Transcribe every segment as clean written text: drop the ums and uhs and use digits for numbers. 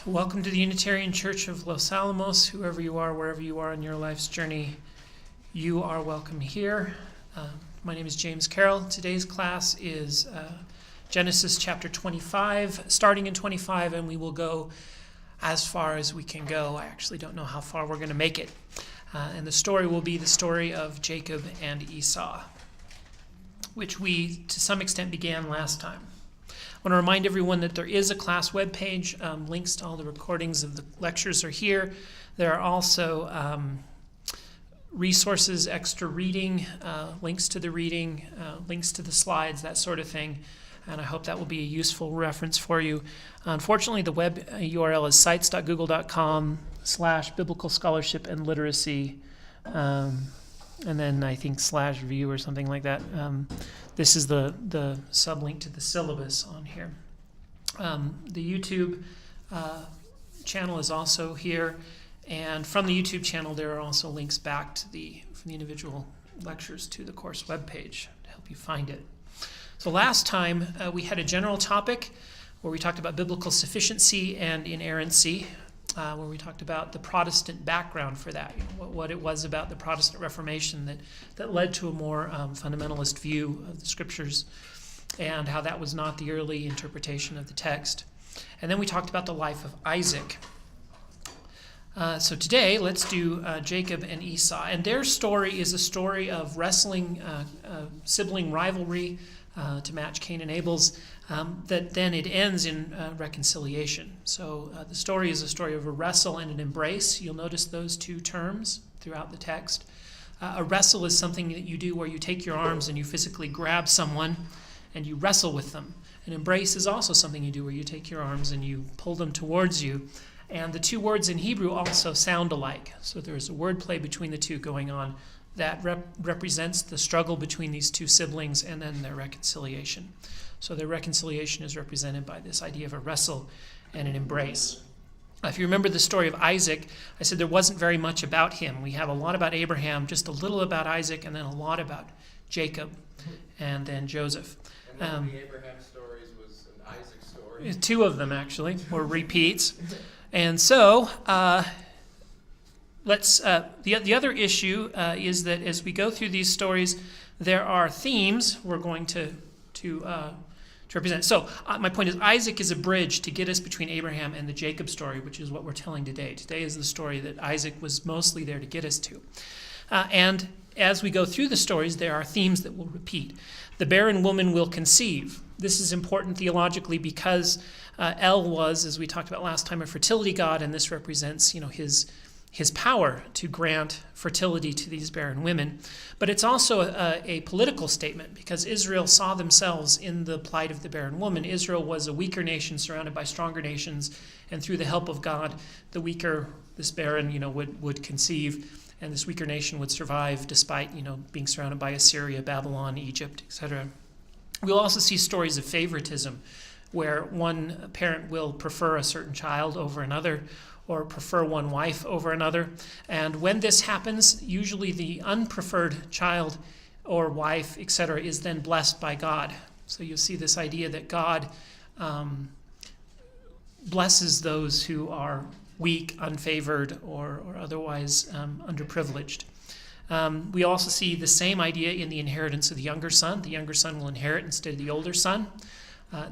Welcome to the Unitarian Church of Los Alamos. Whoever you are, wherever you are in your life's journey, you are welcome here. My name is James Carroll. Today's class is Genesis chapter 25, starting in 25, and we will go as far as we can go. I actually don't know how far we're going to make it. And the story will be the story of Jacob and Esau, which we, to some extent, began last time. I want to remind everyone that there is a class webpage. Links to all the recordings of the lectures are here. There are also resources, extra reading, links to the reading, links to the slides, that sort of thing. And I hope that will be a useful reference for you. Unfortunately, the web URL is sites.google.com/biblical scholarship and literacy. And then I think /view or something like that. This is the sublink to the syllabus on here. The YouTube channel is also here. And from the YouTube channel, there are also links back to from the individual lectures to the course webpage to help you find it. So last time, we had a general topic where we talked about biblical sufficiency and inerrancy, where we talked about the Protestant background for that, what it was about the Protestant Reformation that led to a more fundamentalist view of the Scriptures, and how that was not the early interpretation of the text. And then we talked about the life of Isaac. So today, let's do Jacob and Esau. And their story is a story of wrestling, sibling rivalry, to match Cain and Abel's, that then it ends in reconciliation. So the story is a story of a wrestle and an embrace. You'll notice those two terms throughout the text. A wrestle is something that you do where you take your arms and you physically grab someone and you wrestle with them. An embrace is also something you do where you take your arms and you pull them towards you. And the two words in Hebrew also sound alike. So there's a wordplay between the two going on that represents the struggle between these two siblings and then their reconciliation. So their reconciliation is represented by this idea of a wrestle and an embrace. If you remember the story of Isaac, I said there wasn't very much about him. We have a lot about Abraham, just a little about Isaac, and then a lot about Jacob and then Joseph. And one of the Abraham stories was an Isaac story. Two of them, actually, were repeats. And so the other issue is that as we go through these stories, there are themes we're going to represent. So my point is Isaac is a bridge to get us between Abraham and the Jacob story, which is what we're telling today. Today is the story that Isaac was mostly there to get us to. And as we go through the stories, there are themes that will repeat. The barren woman will conceive. This is important theologically because El was, as we talked about last time, a fertility god, and this represents, his power to grant fertility to these barren women. But it's also a political statement because Israel saw themselves in the plight of the barren woman. Israel was a weaker nation surrounded by stronger nations, and through the help of God, the weaker, this barren, would conceive, and this weaker nation would survive despite, being surrounded by Assyria, Babylon, Egypt, etc. We'll also see stories of favoritism, where one parent will prefer a certain child over another, or prefer one wife over another. And when this happens, usually the unpreferred child or wife, etc., is then blessed by God. So you'll see this idea that God blesses those who are weak, unfavored, or otherwise underprivileged. We also see the same idea in the inheritance of the younger son. The younger son will inherit instead of the older son.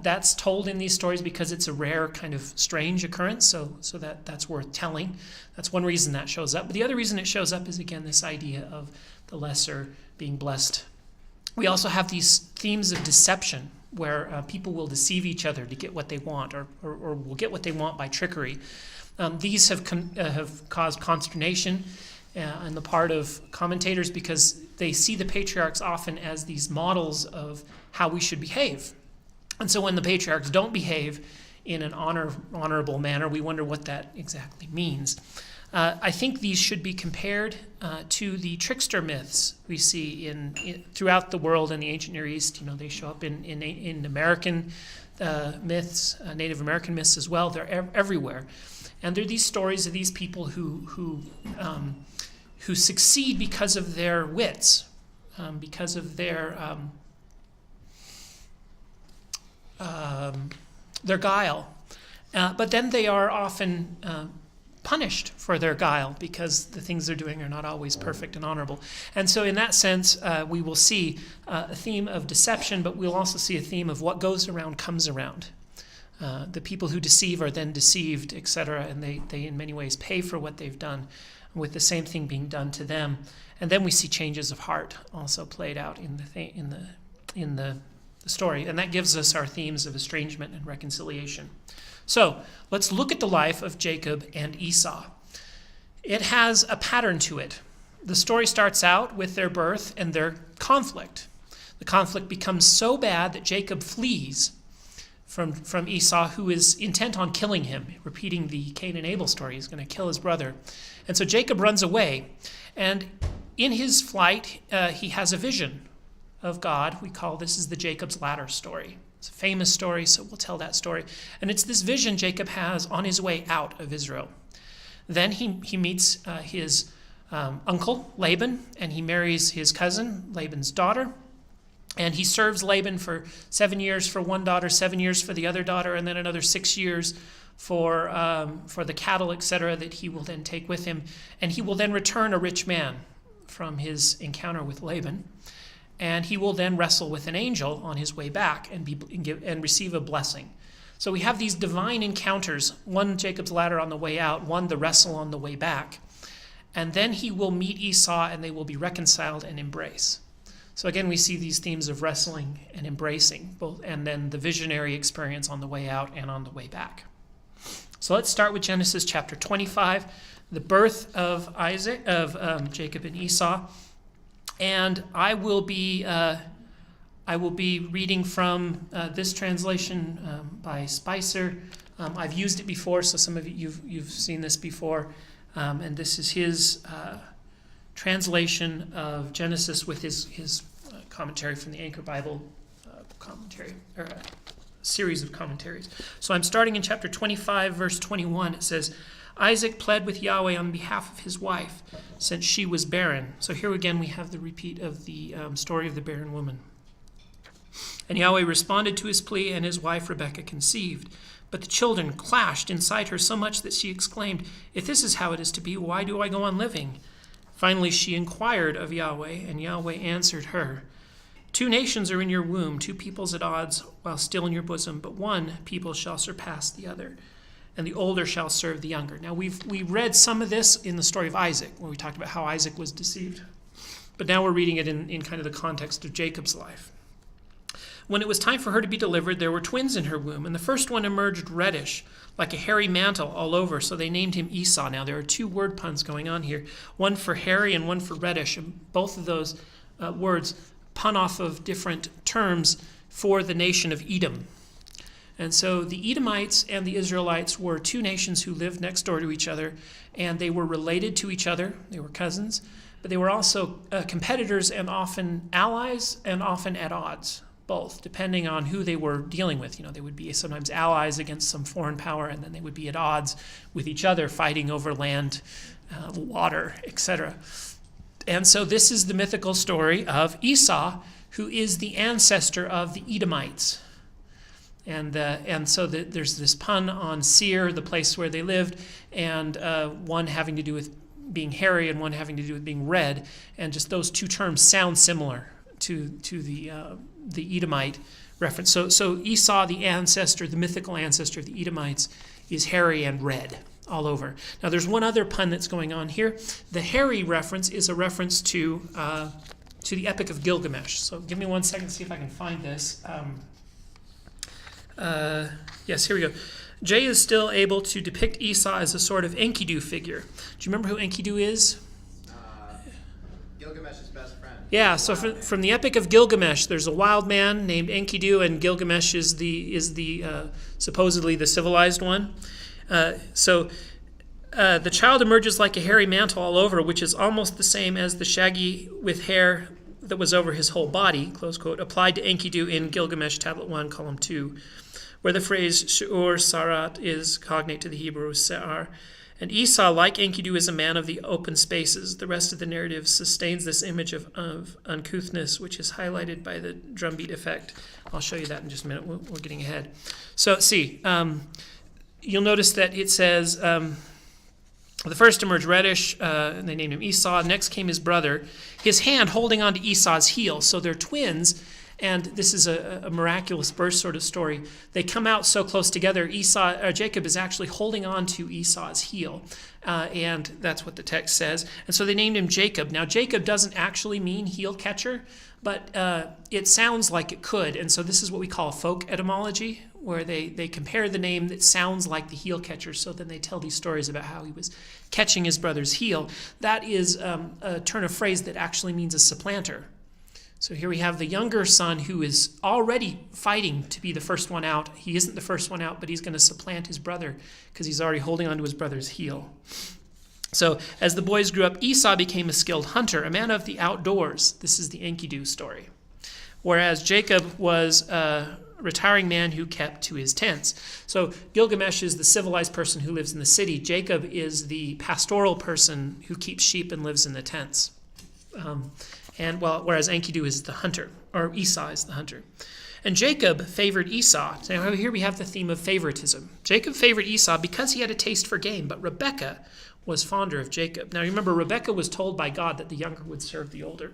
That's told in these stories because it's a rare kind of strange occurrence, so that's worth telling. That's one reason that shows up. But the other reason it shows up is, again, this idea of the lesser being blessed. We also have these themes of deception, where people will deceive each other to get what they want, or will get what they want by trickery. These have caused consternation on the part of commentators because they see the patriarchs often as these models of how we should behave. And so when the patriarchs don't behave in an honorable manner, we wonder what that exactly means. I think these should be compared to the trickster myths we see throughout the world in the ancient Near East. They show up in American myths, Native American myths as well. They're everywhere. And they're these stories of these people who succeed because of their wits, because of their guile, But then they are often punished for their guile because the things they're doing are not always perfect and honorable. And so in that sense, we will see a theme of deception, but we'll also see a theme of what goes around comes around. The people who deceive are then deceived, etc., and they in many ways pay for what they've done, with the same thing being done to them. And then we see changes of heart also played out in the story, and that gives us our themes of estrangement and reconciliation. So let's look at the life of Jacob and Esau. It has a pattern to it. The story starts out with their birth and their conflict. The conflict becomes so bad that Jacob flees from Esau, who is intent on killing him, repeating the Cain and Abel story. He's going to kill his brother. And so Jacob runs away, and in his flight, he has a vision of God. We call this is the Jacob's ladder story. It's a famous story, so we'll tell that story. And it's this vision Jacob has on his way out of Israel. Then he meets his uncle, Laban, and he marries his cousin, Laban's daughter. And he serves Laban for 7 years for one daughter, 7 years for the other daughter, and then another 6 years for the cattle, etc., that he will then take with him. And he will then return a rich man from his encounter with Laban. And he will then wrestle with an angel on his way back and receive a blessing. So we have these divine encounters, one Jacob's ladder on the way out, one the wrestle on the way back. And then he will meet Esau, and they will be reconciled and embrace. So again, we see these themes of wrestling and embracing, both, and then the visionary experience on the way out and on the way back. So let's start with Genesis chapter 25, the birth of Jacob and Esau. And I will be reading from this translation by Spicer. I've used it before, so some of you've seen this before. And this is his translation of Genesis with his commentary from the Anchor Bible commentary, or a series of commentaries. So I'm starting in chapter 25, verse 21. It says, Isaac pled with Yahweh on behalf of his wife, since she was barren. So here again we have the repeat of the story of the barren woman. And Yahweh responded to his plea, and his wife Rebekah conceived. But the children clashed inside her so much that she exclaimed, If this is how it is to be, why do I go on living? Finally she inquired of Yahweh, and Yahweh answered her, 2 nations are in your womb, 2 peoples at odds, while still in your bosom, but one people shall surpass the other, and the older shall serve the younger. Now we read some of this in the story of Isaac, where we talked about how Isaac was deceived. But now we're reading it in kind of the context of Jacob's life. When it was time for her to be delivered, there were twins in her womb, and the first one emerged reddish, like a hairy mantle all over, so they named him Esau. Now there are 2 word puns going on here, one for hairy and one for reddish, and both of those words pun off of different terms for the nation of Edom. And so the Edomites and the Israelites were 2 nations who lived next door to each other, and they were related to each other. They were cousins, but they were also competitors and often allies and often at odds, both, depending on who they were dealing with. They would be sometimes allies against some foreign power, and then they would be at odds with each other, fighting over land, water, etc. And so this is the mythical story of Esau, who is the ancestor of the Edomites. And so there's this pun on Seir, the place where they lived, and one having to do with being hairy and one having to do with being red. And just those 2 terms sound similar to the Edomite reference. So Esau, the ancestor, the mythical ancestor of the Edomites, is hairy and red all over. Now there's one other pun that's going on here. The hairy reference is a reference to the Epic of Gilgamesh. So give me 1 second to see if I can find this. Yes, here we go. Jay is still able to depict Esau as a sort of Enkidu figure. Do you remember who Enkidu is? Gilgamesh's best friend. Yeah, so from the Epic of Gilgamesh, there's a wild man named Enkidu, and Gilgamesh is the supposedly the civilized one. The child emerges like a hairy mantle all over, which is almost the same as the shaggy with hair that was over his whole body, close quote, applied to Enkidu in Gilgamesh, Tablet 1, Column 2, where the phrase Shu'ur Sarat is cognate to the Hebrew Se'ar. And Esau, like Enkidu, is a man of the open spaces. The rest of the narrative sustains this image of uncouthness, which is highlighted by the drumbeat effect. I'll show you that in just a minute. We're getting ahead. So see, you'll notice that it says, the first emerged reddish, and they named him Esau. Next came his brother, his hand holding on to Esau's heel. So they're twins, and this is a miraculous birth sort of story. They come out so close together. Jacob is actually holding on to Esau's heel, and that's what the text says. And so they named him Jacob. Now, Jacob doesn't actually mean heel catcher, but it sounds like it could. And so this is what we call a folk etymology, where they compare the name that sounds like the heel catcher, so then they tell these stories about how he was catching his brother's heel. That is a turn of phrase that actually means a supplanter. So here we have the younger son who is already fighting to be the first one out. He isn't the first one out, but he's going to supplant his brother because he's already holding onto his brother's heel. So as the boys grew up, Esau became a skilled hunter, a man of the outdoors. This is the Enkidu story. Whereas Jacob was a retiring man who kept to his tents. So Gilgamesh is the civilized person who lives in the city. Jacob is the pastoral person who keeps sheep and lives in the tents. Whereas Enkidu is the hunter, or Esau is the hunter. And Jacob favored Esau. So here we have the theme of favoritism. Jacob favored Esau because he had a taste for game, but Rebekah was fonder of Jacob. Now remember, Rebekah was told by God that the younger would serve the older.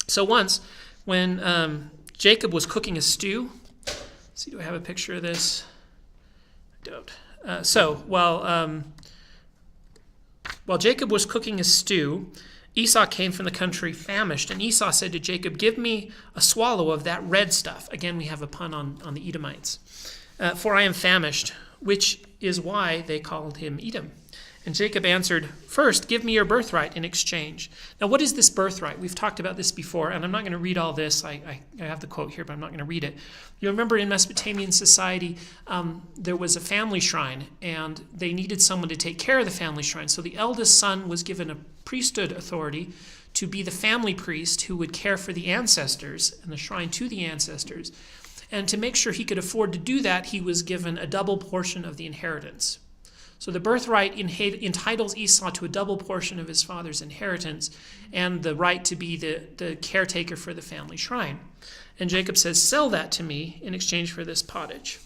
So once, when Jacob was cooking a stew, let's see, do I have a picture of this? I don't. While Jacob was cooking a stew, Esau came from the country famished, and Esau said to Jacob, "Give me a swallow of that red stuff." Again, we have a pun on the Edomites. "For I am famished," which is why they called him Edom. And Jacob answered, "First, give me your birthright in exchange." Now, what is this birthright? We've talked about this before, and I'm not going to read all this. I have the quote here, but I'm not going to read it. You remember in Mesopotamian society, there was a family shrine, and they needed someone to take care of the family shrine. So the eldest son was given a priesthood authority to be the family priest who would care for the ancestors and the shrine to the ancestors. And to make sure he could afford to do that, he was given a double portion of the inheritance. So the birthright entitles Esau to a double portion of his father's inheritance and the right to be the caretaker for the family shrine. And Jacob says, "Sell that to me in exchange for this pottage."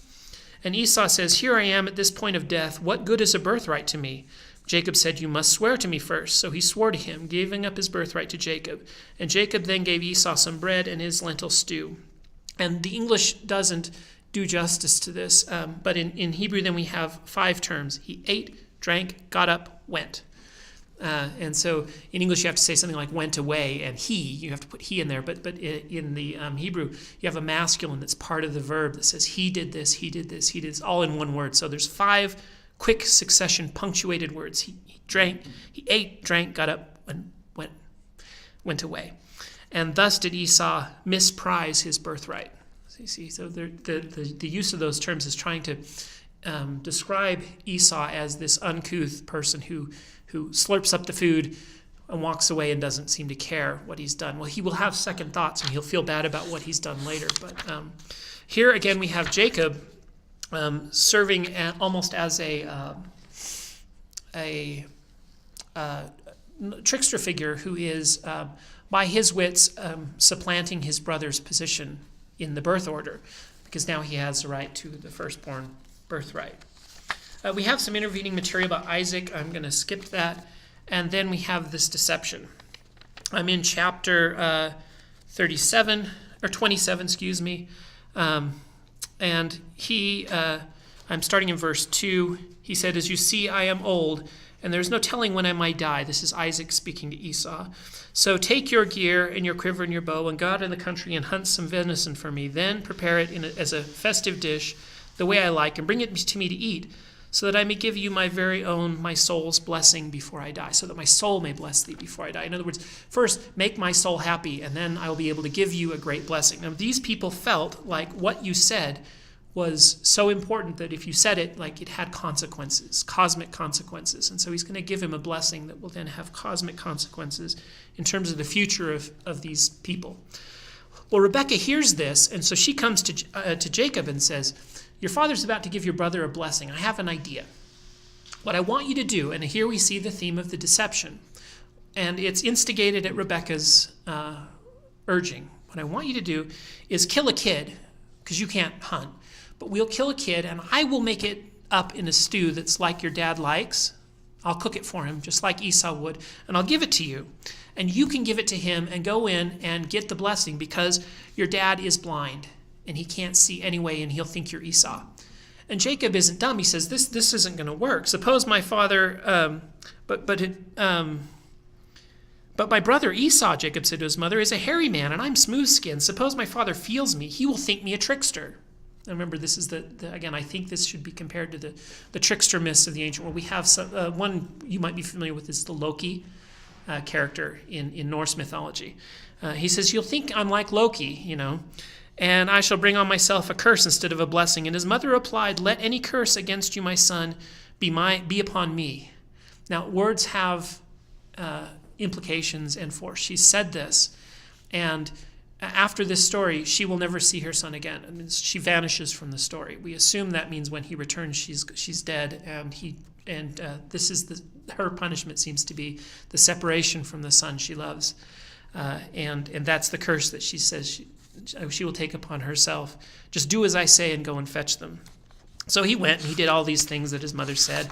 And Esau says, "Here I am at this point of death. What good is a birthright to me?" Jacob said, "You must swear to me first." So he swore to him, giving up his birthright to Jacob. And Jacob then gave Esau some bread and his lentil stew. And the English doesn't do justice to this, but in Hebrew then we have 5 terms. He ate, drank, got up, went. And so in English you have to say something like went away, and you have to put he in there, but in the Hebrew you have a masculine that's part of the verb that says he did this, he did this, he did this, all in one word. So there's 5 quick succession punctuated words. He drank, he ate, drank, got up, and went away. And thus did Esau misprize his birthright. You see, so the use of those terms is trying to describe Esau as this uncouth person who slurps up the food and walks away and doesn't seem to care what he's done. Well, he will have second thoughts and he'll feel bad about what he's done later. But here again we have Jacob serving almost as a trickster figure who is, by his wits, supplanting his brother's position in the birth order, because now he has the right to the firstborn birthright. We have some intervening material about Isaac. I'm going to skip that. And then we have this deception. I'm in chapter 27, or 27, excuse me. And I'm starting in verse 2. He said, "As you see, I am old, and there's no telling when I might die." This is Isaac speaking to Esau. "So take your gear and your quiver and your bow and go out in the country and hunt some venison for me. Then prepare it as a festive dish, the way I like, and bring it to me to eat, so that I may give you my very own, my soul's blessing before I die," so that my soul may bless thee before I die. In other words, first make my soul happy, and then I will be able to give you a great blessing. Now, these people felt like what you said was so important that if you said it, like it had consequences, cosmic consequences. And so he's going to give him a blessing that will then have cosmic consequences in terms of the future of these people. Well, Rebekah hears this, and so she comes to Jacob and says, "Your father's about to give your brother a blessing. I have an idea. What I want you to do," and here we see the theme of the deception, and it's instigated at Rebekah's urging. "What I want you to do is kill a kid, because you can't hunt, but we'll kill a kid, and I will make it up in a stew that's like your dad likes. I'll cook it for him, just like Esau would, and I'll give it to you. And you can give it to him and go in and get the blessing because your dad is blind, and he can't see anyway, and he'll think you're Esau. And Jacob isn't dumb. He says, this isn't going to work. Suppose my father, but my brother Esau, Jacob said to his mother, is a hairy man, and I'm smooth-skinned. Suppose my father feels me. He will think me a trickster. And remember, this is again, I think this should be compared to the trickster myths of the ancient world. We have one you might be familiar with is the Loki character in Norse mythology. He says, you'll think I'm like Loki, and I shall bring on myself a curse instead of a blessing. And his mother replied, let any curse against you, my son, be upon me. Now, words have implications and force. She said this, and after this story, she will never see her son again. I mean, she vanishes from the story. We assume that means when he returns, she's dead, and this is her punishment seems to be the separation from the son she loves, and that's the curse that she says she will take upon herself. Just do as I say and go and fetch them. So he went and he did all these things that his mother said,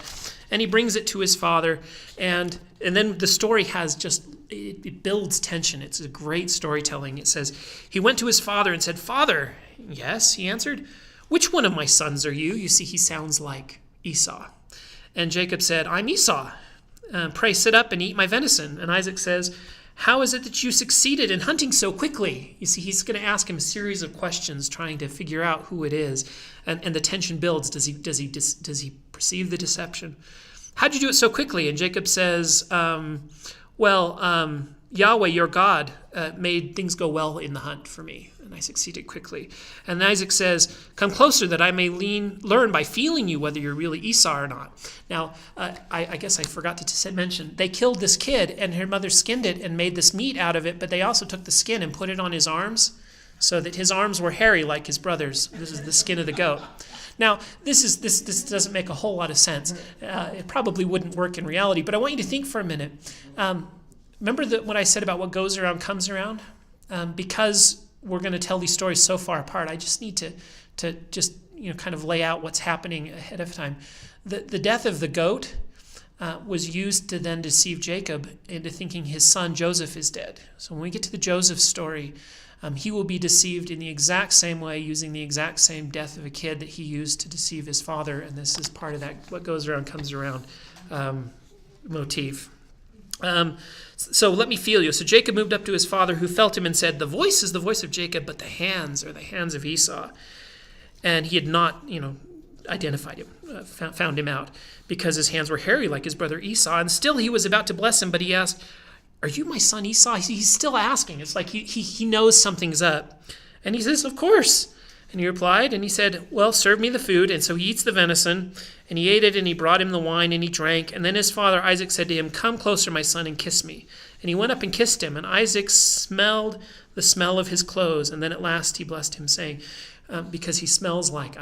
and he brings it to his father, and then the story has it builds tension. It's a great storytelling. It says, he went to his father and said, Father. Yes, he answered, which one of my sons are you? You see, he sounds like Esau. And Jacob said, I'm Esau. Pray sit up and eat my venison. And Isaac says, how is it that you succeeded in hunting so quickly? You see, he's going to ask him a series of questions trying to figure out who it is. And the tension builds. Does he perceive the deception? How'd you do it so quickly? And Jacob says, Yahweh, your God, made things go well in the hunt for me, and I succeeded quickly. And Isaac says, come closer that I may learn by feeling you whether you're really Esau or not. Now, I guess I forgot to mention, they killed this kid, and her mother skinned it and made this meat out of it, but they also took the skin and put it on his arms so that his arms were hairy like his brother's. This is the skin of the goat. Now, this doesn't make a whole lot of sense. It probably wouldn't work in reality, but I want you to think for a minute. Remember what I said about what goes around comes around? Because we're going to tell these stories so far apart, I just need to just kind of lay out what's happening ahead of time. The death of the goat was used to then deceive Jacob into thinking his son Joseph is dead. So when we get to the Joseph story, he will be deceived in the exact same way, using the exact same death of a kid that he used to deceive his father, and this is part of that what goes around comes around motif. So let me feel you. So Jacob moved up to his father, who felt him and said, the voice is the voice of Jacob, but the hands are the hands of Esau. And he had not, identified him, found him out, because his hands were hairy like his brother Esau. And still he was about to bless him, but he asked, are you my son Esau? He's still asking. It's like he knows something's up. And he says, of course. And he replied, and he said, well, serve me the food. And so he eats the venison, and he ate it, and he brought him the wine, and he drank. And then his father Isaac said to him, come closer, my son, and kiss me. And he went up and kissed him. And Isaac smelled the smell of his clothes. And then at last he blessed him, saying, because he smells like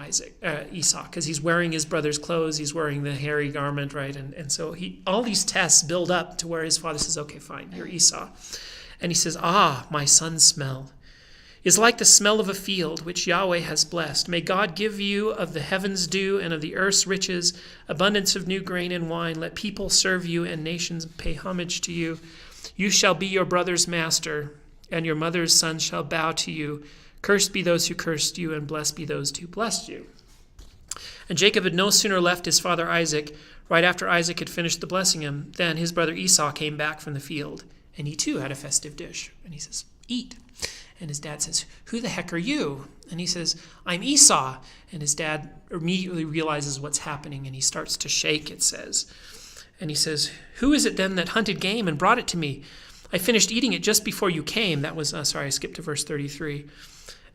Esau, because he's wearing his brother's clothes, he's wearing the hairy garment, right? And so all these tests build up to where his father says, okay, fine, you're Esau. And he says, my son's smell is like the smell of a field which Yahweh has blessed. May God give you of the heavens' dew and of the earth's riches, abundance of new grain and wine. Let people serve you and nations pay homage to you. You shall be your brother's master, and your mother's son shall bow to you. Cursed be those who cursed you, and blessed be those who blessed you. And Jacob had no sooner left his father Isaac, right after Isaac had finished the blessing him, than his brother Esau came back from the field, and he too had a festive dish. And he says, eat. And his dad says, who the heck are you? And he says, I'm Esau. And his dad immediately realizes what's happening, and he starts to shake, it says. And he says, who is it then that hunted game and brought it to me? I finished eating it just before you came. That was, I skipped to verse 33.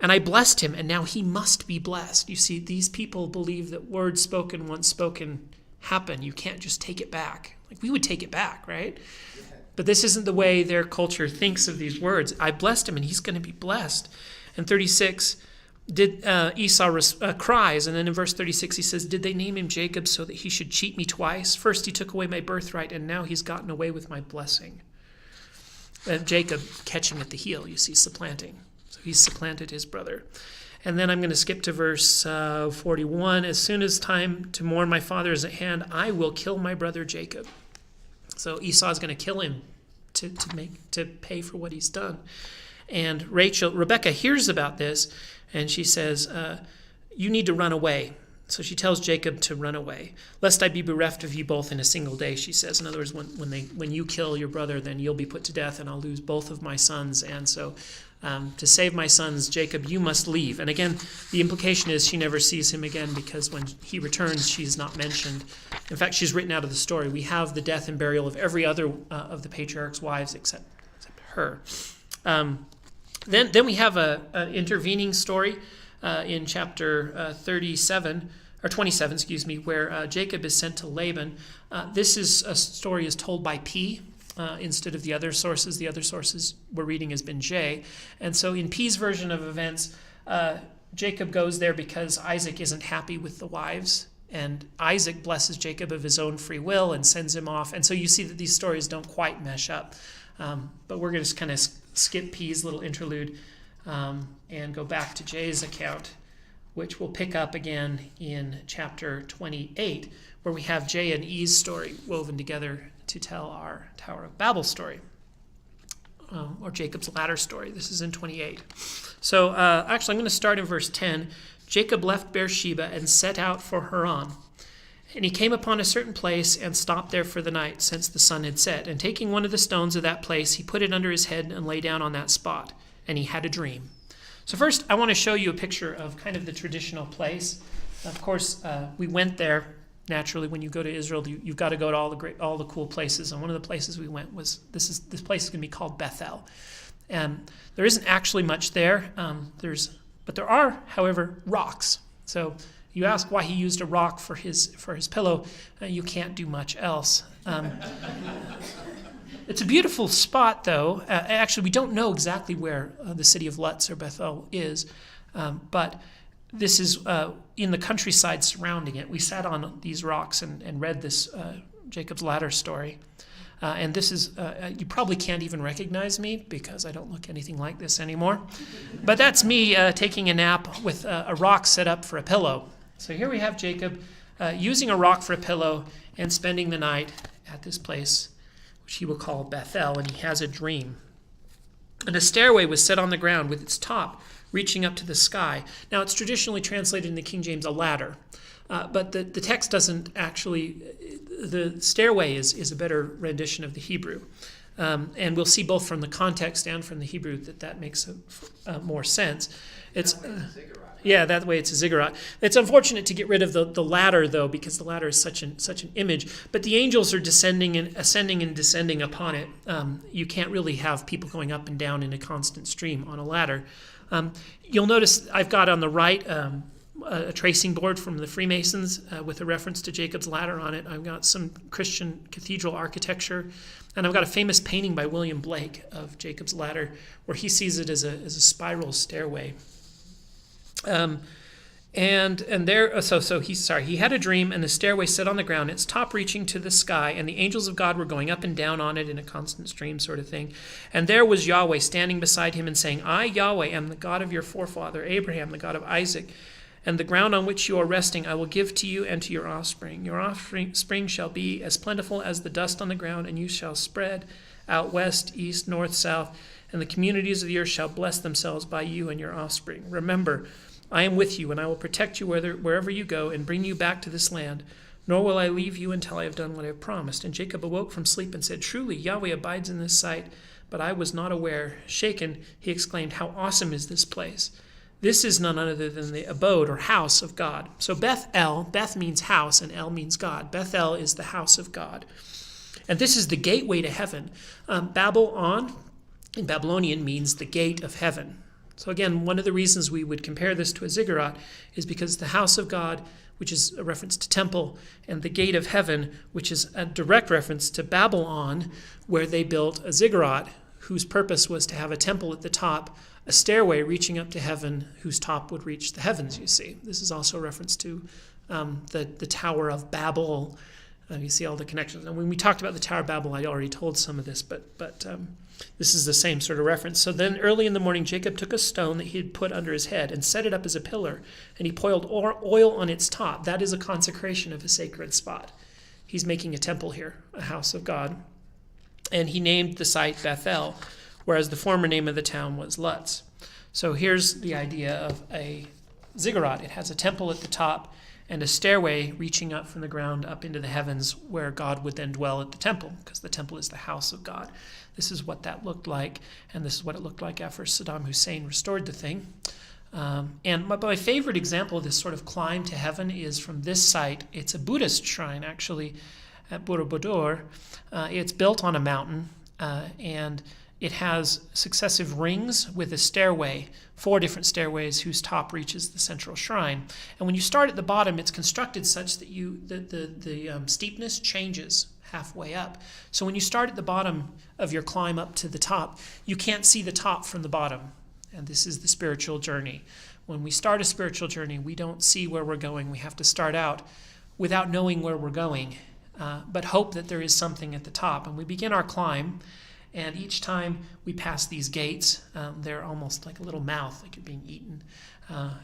And I blessed him, and now he must be blessed. You see, these people believe that words spoken, once spoken, happen. You can't just take it back. Like we would take it back, right? But this isn't the way their culture thinks of these words. I blessed him, and he's going to be blessed. And 36, Esau cries, and then in verse 36 he says, did they name him Jacob so that he should cheat me twice? First he took away my birthright, and now he's gotten away with my blessing. And Jacob catching at the heel, you see, supplanting. So he's supplanted his brother. And then I'm going to skip to verse 41. As soon as time to mourn my father is at hand, I will kill my brother Jacob. So Esau is going to kill him to pay for what he's done. And Rebecca hears about this, and she says, you need to run away. So she tells Jacob to run away, lest I be bereft of you both in a single day, she says. In other words, when you kill your brother, then you'll be put to death, and I'll lose both of my sons. And so to save my sons, Jacob, you must leave. And again, the implication is she never sees him again, because when he returns, she's not mentioned. In fact, she's written out of the story. We have the death and burial of every other of the patriarch's wives except her. Then we have an intervening story in chapter 27, where Jacob is sent to Laban. This is a story is told by P instead of the other sources. The other sources we're reading has been J. And so in P's version of events, Jacob goes there because Isaac isn't happy with the wives. And Isaac blesses Jacob of his own free will and sends him off. And so you see that these stories don't quite mesh up. But we're going to just kind of skip P's little interlude and go back to J's account, which we'll pick up again in chapter 28, where we have J and E's story woven together to tell our Tower of Babel story, or Jacob's ladder story. This is in 28. So actually, I'm going to start in verse 10. Jacob left Beersheba and set out for Haran. And he came upon a certain place and stopped there for the night, since the sun had set. And taking one of the stones of that place, he put it under his head and lay down on that spot. And he had a dream. So first, I want to show you a picture of kind of the traditional place. Of course, we went there. Naturally, when you go to Israel, you've got to go to all the cool places. And one of the places we went was this place is going to be called Bethel. And there isn't actually much there. But there are, however, rocks. So you ask why he used a rock for his pillow. You can't do much else. It's a beautiful spot, though. Actually, we don't know exactly where the city of Lutz or Bethel is, but this is in the countryside surrounding it. We sat on these rocks and read this Jacob's ladder story. And this is, you probably can't even recognize me because I don't look anything like this anymore. But that's me taking a nap with a rock set up for a pillow. So here we have Jacob using a rock for a pillow and spending the night at this place, which he will call Bethel, and he has a dream. And a stairway was set on the ground with its top reaching up to the sky. Now, it's traditionally translated in the King James a ladder, but the text doesn't actually, the stairway is a better rendition of the Hebrew. And we'll see both from the context and from the Hebrew that makes more sense. That way it's a ziggurat. It's unfortunate to get rid of the ladder, though, because the ladder is such an image. But the angels are ascending and descending upon it. You can't really have people going up and down in a constant stream on a ladder. You'll notice I've got on the right a tracing board from the Freemasons with a reference to Jacob's ladder on it. I've got some Christian cathedral architecture, and I've got a famous painting by William Blake of Jacob's ladder, where he sees it as a spiral stairway. He had a dream, and the stairway set on the ground, its top reaching to the sky, and the angels of God were going up and down on it in a constant stream sort of thing. And there was Yahweh standing beside him and saying, I, Yahweh, am the God of your forefather Abraham, the God of Isaac, and the ground on which you are resting I will give to you and to your offspring. Your offspring shall be as plentiful as the dust on the ground, and you shall spread out west, east, north, south, and the communities of the earth shall bless themselves by you and your offspring. Remember, I am with you, and I will protect you wherever you go and bring you back to this land, nor will I leave you until I have done what I have promised. And Jacob awoke from sleep and said, Truly, Yahweh abides in this site, but I was not aware. Shaken, he exclaimed, How awesome is this place! This is none other than the abode or house of God. So Beth-El, Beth means house, and El means God. Beth-El is the house of God. And this is the gateway to heaven. Babel-on, in Babylonian, means the gate of heaven. So again, one of the reasons we would compare this to a ziggurat is because the house of God, which is a reference to temple, and the gate of heaven, which is a direct reference to Babylon, where they built a ziggurat whose purpose was to have a temple at the top, a stairway reaching up to heaven whose top would reach the heavens, you see. This is also a reference to the Tower of Babel, You see all the connections. And when we talked about the Tower of Babel, I already told some of this, but this is the same sort of reference. So then early in the morning, Jacob took a stone that he had put under his head and set it up as a pillar, and he poured oil on its top. That is a consecration of a sacred spot. He's making a temple here, a house of God. And he named the site Bethel, whereas the former name of the town was Luz. So here's the idea of a ziggurat. It has a temple at the top and a stairway reaching up from the ground up into the heavens where God would then dwell at the temple, because the temple is the house of God. This is what that looked like, and this is what it looked like after Saddam Hussein restored the thing. And my favorite example of this sort of climb to heaven is from this site. It's a Buddhist shrine, actually, at Borobudur. It's built on a mountain, and it has successive rings with a stairway, 4 different stairways whose top reaches the central shrine. And when you start at the bottom, it's constructed such that the steepness changes halfway up. So when you start at the bottom of your climb up to the top, you can't see the top from the bottom. And this is the spiritual journey. When we start a spiritual journey, we don't see where we're going. We have to start out without knowing where we're going, but hope that there is something at the top. And we begin our climb, and each time we pass these gates, they're almost like a little mouth, like you're being eaten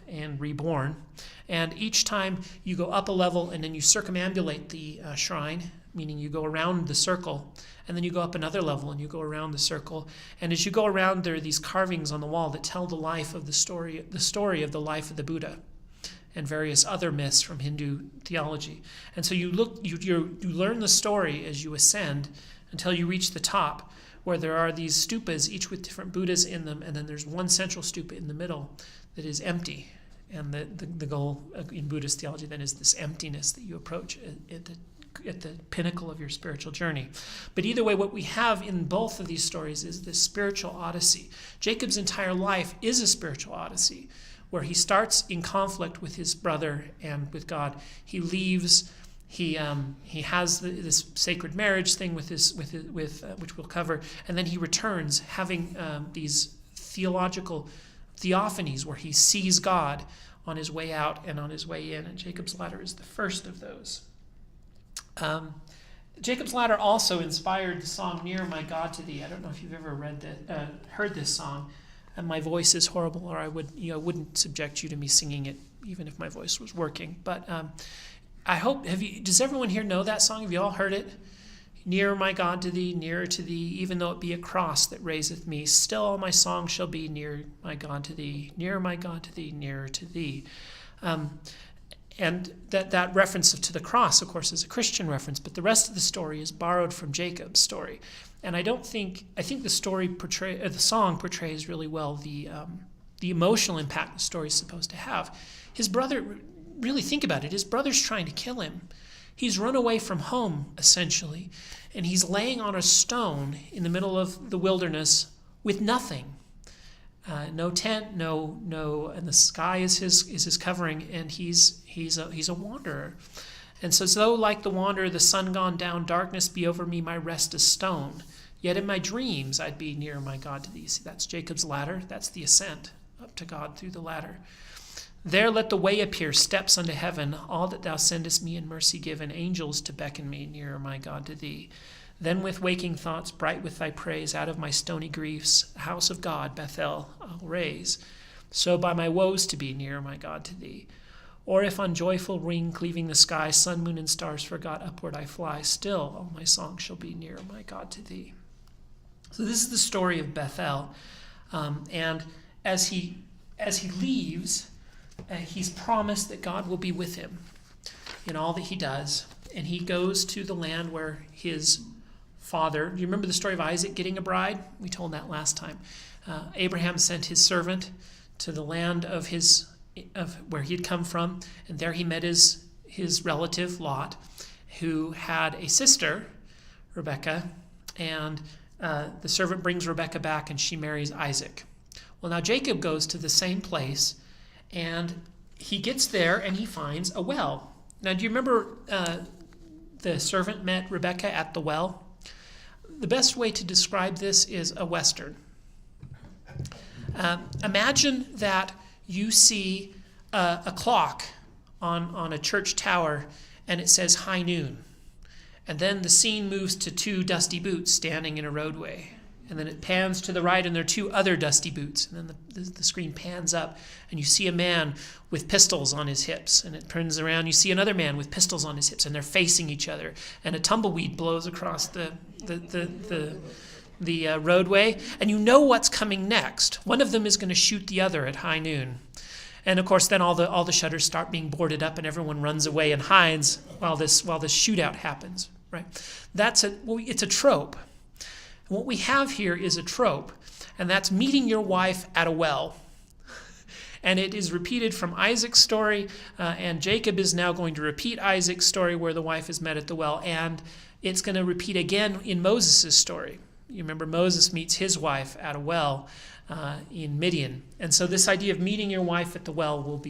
and reborn. And each time you go up a level, and then you circumambulate the shrine, meaning you go around the circle, and then you go up another level, and you go around the circle. And as you go around, there are these carvings on the wall that tell the life of the story of the life of the Buddha, and various other myths from Hindu theology. And so you learn the story as you ascend until you reach the top, where there are these stupas, each with different Buddhas in them, and then there's one central stupa in the middle that is empty. And the goal in Buddhist theology then is this emptiness that you approach at the pinnacle of your spiritual journey. But either way, what we have in both of these stories is this spiritual odyssey. Jacob's entire life is a spiritual odyssey, where he starts in conflict with his brother and with God. He leaves. He has this sacred marriage thing with which we'll cover, and then he returns, having these theological theophanies where he sees God on his way out and on his way in. And Jacob's ladder is the first of those. Jacob's ladder also inspired the song "Nearer My God to Thee." I don't know if you've ever heard this song. And my voice is horrible, or I wouldn't subject you to me singing it, even if my voice was working. But I hope, does everyone here know that song? Have you all heard it? Nearer my God to thee, nearer to thee, even though it be a cross that raiseth me, still all my song shall be near my God to thee, nearer my God to thee, nearer to thee. And that reference to the cross, of course, is a Christian reference, but the rest of the story is borrowed from Jacob's story. And I think the song portrays really well the emotional impact the story is supposed to have. His brother, really think about it, his brother's trying to kill him. He's run away from home, essentially, and he's laying on a stone in the middle of the wilderness with nothing. No tent, no, and the sky is his covering, and he's a wanderer. And so, though like the wanderer, the sun gone down, darkness be over me, my rest a stone. Yet in my dreams I'd be near my God to thee. See, that's Jacob's ladder. That's the ascent up to God through the ladder. There let the way appear, steps unto heaven, all that thou sendest me in mercy give, and angels to beckon me nearer my God to thee. Then with waking thoughts, bright with thy praise, out of my stony griefs, the house of God, Bethel, I'll raise. So by my woes to be nearer my God to thee. Or if on joyful wing cleaving the sky, sun, moon, and stars forgot, upward I fly, still all my song shall be nearer my God to thee. So this is the story of Bethel. And as he leaves, he's promised that God will be with him in all that he does. And he goes to the land where his father, do you remember the story of Isaac getting a bride? We told that last time. Abraham sent his servant to the land of where he had come from, and there he met his relative Lot, who had a sister, Rebekah, and the servant brings Rebekah back, and she marries Isaac. Well, now Jacob goes to the same place, and he gets there, and he finds a well. Now, do you remember the servant met Rebekah at the well? The best way to describe this is a Western. Imagine that you see a clock on a church tower, and it says high noon. And then the scene moves to 2 dusty boots standing in a roadway. And then it pans to the right, and there are 2 other dusty boots. And then the screen pans up, and you see a man with pistols on his hips. And it turns around, you see another man with pistols on his hips, and they're facing each other. And a tumbleweed blows across the roadway, and you know what's coming next. One of them is going to shoot the other at high noon. And of course, then all the shutters start being boarded up, and everyone runs away and hides while this shootout happens. Right? It's a trope. What we have here is a trope, and that's meeting your wife at a well. And it is repeated from Isaac's story, and Jacob is now going to repeat Isaac's story where the wife is met at the well, and it's going to repeat again in Moses' story. You remember Moses meets his wife at a well in Midian. And so this idea of meeting your wife at the well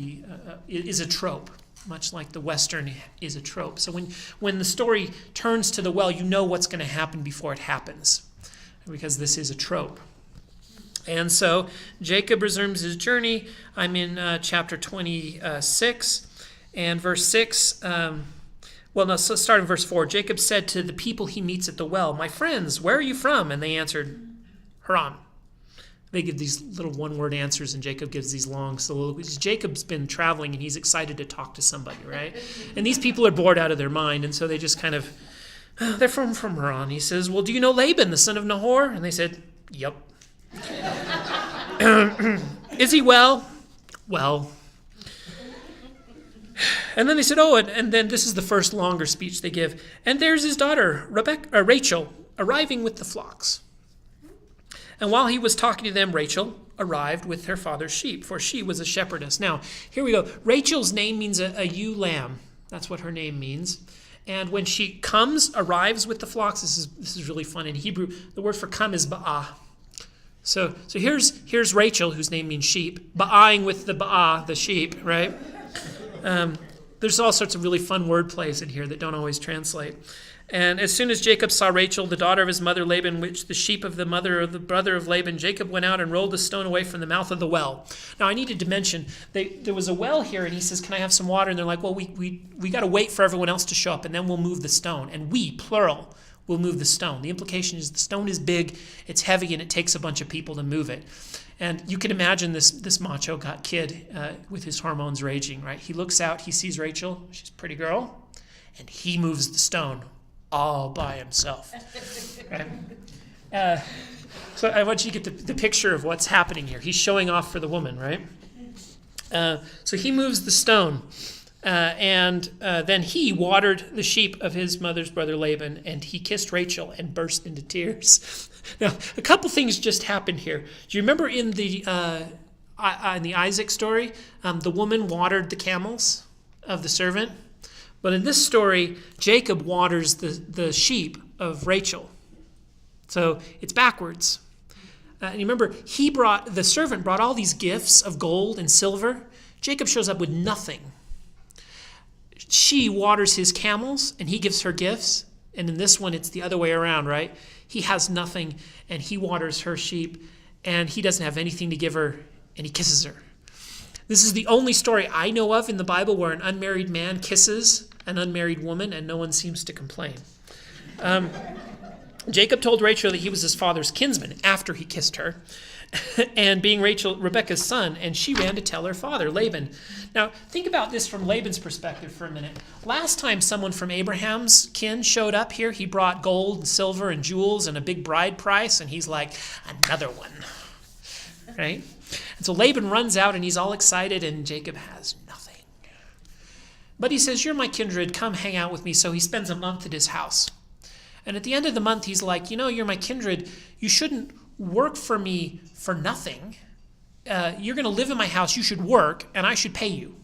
is a trope, much like the Western is a trope. So when the story turns to the well, you know what's going to happen before it happens, because this is a trope. And so Jacob resumes his journey. I'm in chapter 26 and verse 6. So start in verse 4. Jacob said to the people he meets at the well, "My friends, where are you from?" And they answered, "Haran." They give these little one-word answers, and Jacob gives these long soliloquies. Jacob's been traveling, and he's excited to talk to somebody, right? And these people are bored out of their mind, and so they just kind of, they're from Haran. He says, "Well, do you know Laban, the son of Nahor?" And they said, "Yep." "Is he well?" "Well." And then they said, and then this is the first longer speech they give. "And there's his daughter, Rachel, arriving with the flocks." And while he was talking to them, Rachel arrived with her father's sheep, for she was a shepherdess. Now, here we go. Rachel's name means a ewe lamb. That's what her name means. And when she arrives with the flocks, this is really fun. In Hebrew, the word for come is ba'ah. So here's Rachel, whose name means sheep, ba'ahing with the ba'ah, the sheep, right? There's all sorts of really fun word plays in here that don't always translate. And as soon as Jacob saw Rachel, the daughter of his mother Laban, which the sheep of the mother of the brother of Laban, Jacob went out and rolled the stone away from the mouth of the well. Now I needed to mention, there was a well here, and he says, "Can I have some water?" And they're like, "Well, we got to wait for everyone else to show up, and then we'll move the stone." And we, plural, will move the stone. The implication is the stone is big, it's heavy, and it takes a bunch of people to move it. And you can imagine this macho kid with his hormones raging, right? He looks out, he sees Rachel, she's a pretty girl, and he moves the stone all by himself. Right? So I want you to get the picture of what's happening here. He's showing off for the woman, right? So he moves the stone, and then he watered the sheep of his mother's brother Laban, and he kissed Rachel and burst into tears. Now, a couple things just happened here. Do you remember in the Isaac story, the woman watered the camels of the servant? But in this story, Jacob waters the sheep of Rachel. So it's backwards. And you remember, the servant brought all these gifts of gold and silver. Jacob shows up with nothing. She waters his camels, and he gives her gifts. And in this one, it's the other way around, right? He has nothing, and he waters her sheep, and he doesn't have anything to give her, and he kisses her. This is the only story I know of in the Bible where an unmarried man kisses an unmarried woman, and no one seems to complain. Jacob told Rachel that he was his father's kinsman after he kissed her, and being Rebekah's son, and she ran to tell her father, Laban. Now, think about this from Laban's perspective for a minute. Last time someone from Abraham's kin showed up here, he brought gold and silver and jewels and a big bride price, and he's like, "Another one," right? And so Laban runs out, and he's all excited, and Jacob has nothing. But he says, "You're my kindred, come hang out with me." So he spends a month at his house. And at the end of the month, he's like, "You're my kindred. You shouldn't work for me for nothing. You're going to live in my house. You should work, and I should pay you.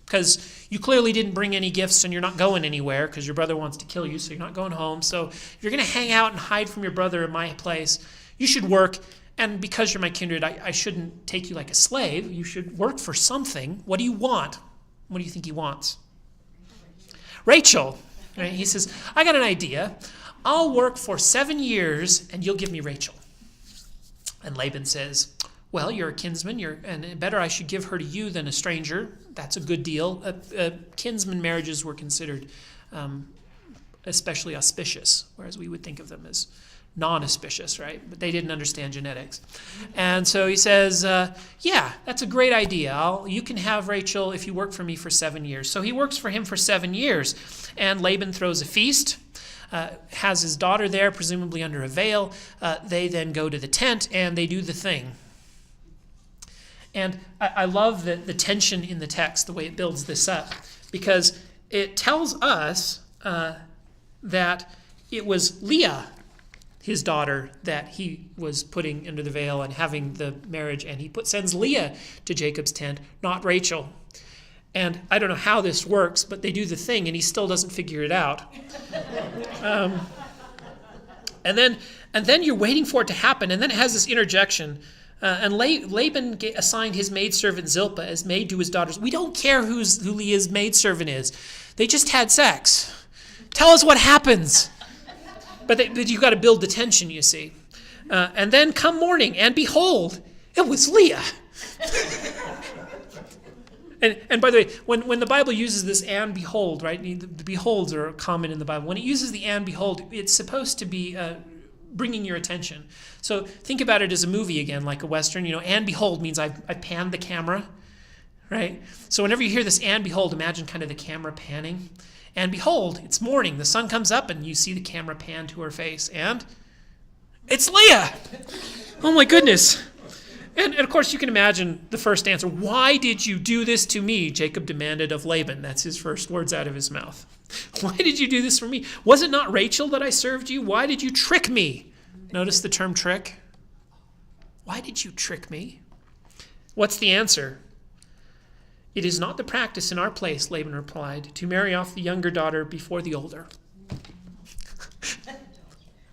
Because you clearly didn't bring any gifts, and you're not going anywhere because your brother wants to kill you, so you're not going home. So if you're going to hang out and hide from your brother in my place, you should work. And because you're my kindred, I shouldn't take you like a slave. You should work for something. What do you want?" What do you think he wants? Rachel. Right? He says, "I got an idea. I'll work for 7 years, and you'll give me Rachel." And Laban says, "Well, you're a kinsman, and better I should give her to you than a stranger. That's a good deal." Kinsman marriages were considered especially auspicious, whereas we would think of them as non-auspicious, right? But they didn't understand genetics. And so he says, yeah, that's a great idea. You can have Rachel if you work for me for 7 years. So he works for him for 7 years. And Laban throws a feast, has his daughter there, presumably under a veil. They then go to the tent and they do the thing. And I love the tension in the text, the way it builds this up, because it tells us that it was Leah, his daughter, that he was putting under the veil and having the marriage, and he sends Leah to Jacob's tent, not Rachel. And I don't know how this works, but they do the thing, and he still doesn't figure it out. And then you're waiting for it to happen, and then it has this interjection. And Laban assigned his maidservant Zilpah as maid to his daughters. We don't care who Leah's maidservant is. They just had sex. Tell us what happens. But you've got to build the tension, you see. And then come morning, and behold, it was Leah. And by the way, when the Bible uses this and behold, right? The beholds are common in the Bible. When it uses the and behold, it's supposed to be bringing your attention. So think about it as a movie again, like a Western. And behold means I've panned the camera, right? So whenever you hear this and behold, imagine kind of the camera panning. And behold, it's morning. The sun comes up and you see the camera pan to her face. And it's Leah. Oh my goodness. And of course you can imagine the first answer. Why did you do this to me? Jacob demanded of Laban. That's his first words out of his mouth. Why did you do this for me? Was it not Rachel that I served you? Why did you trick me? Notice the term trick. Why did you trick me? What's the answer? It is not the practice in our place, Laban replied, to marry off the younger daughter before the older.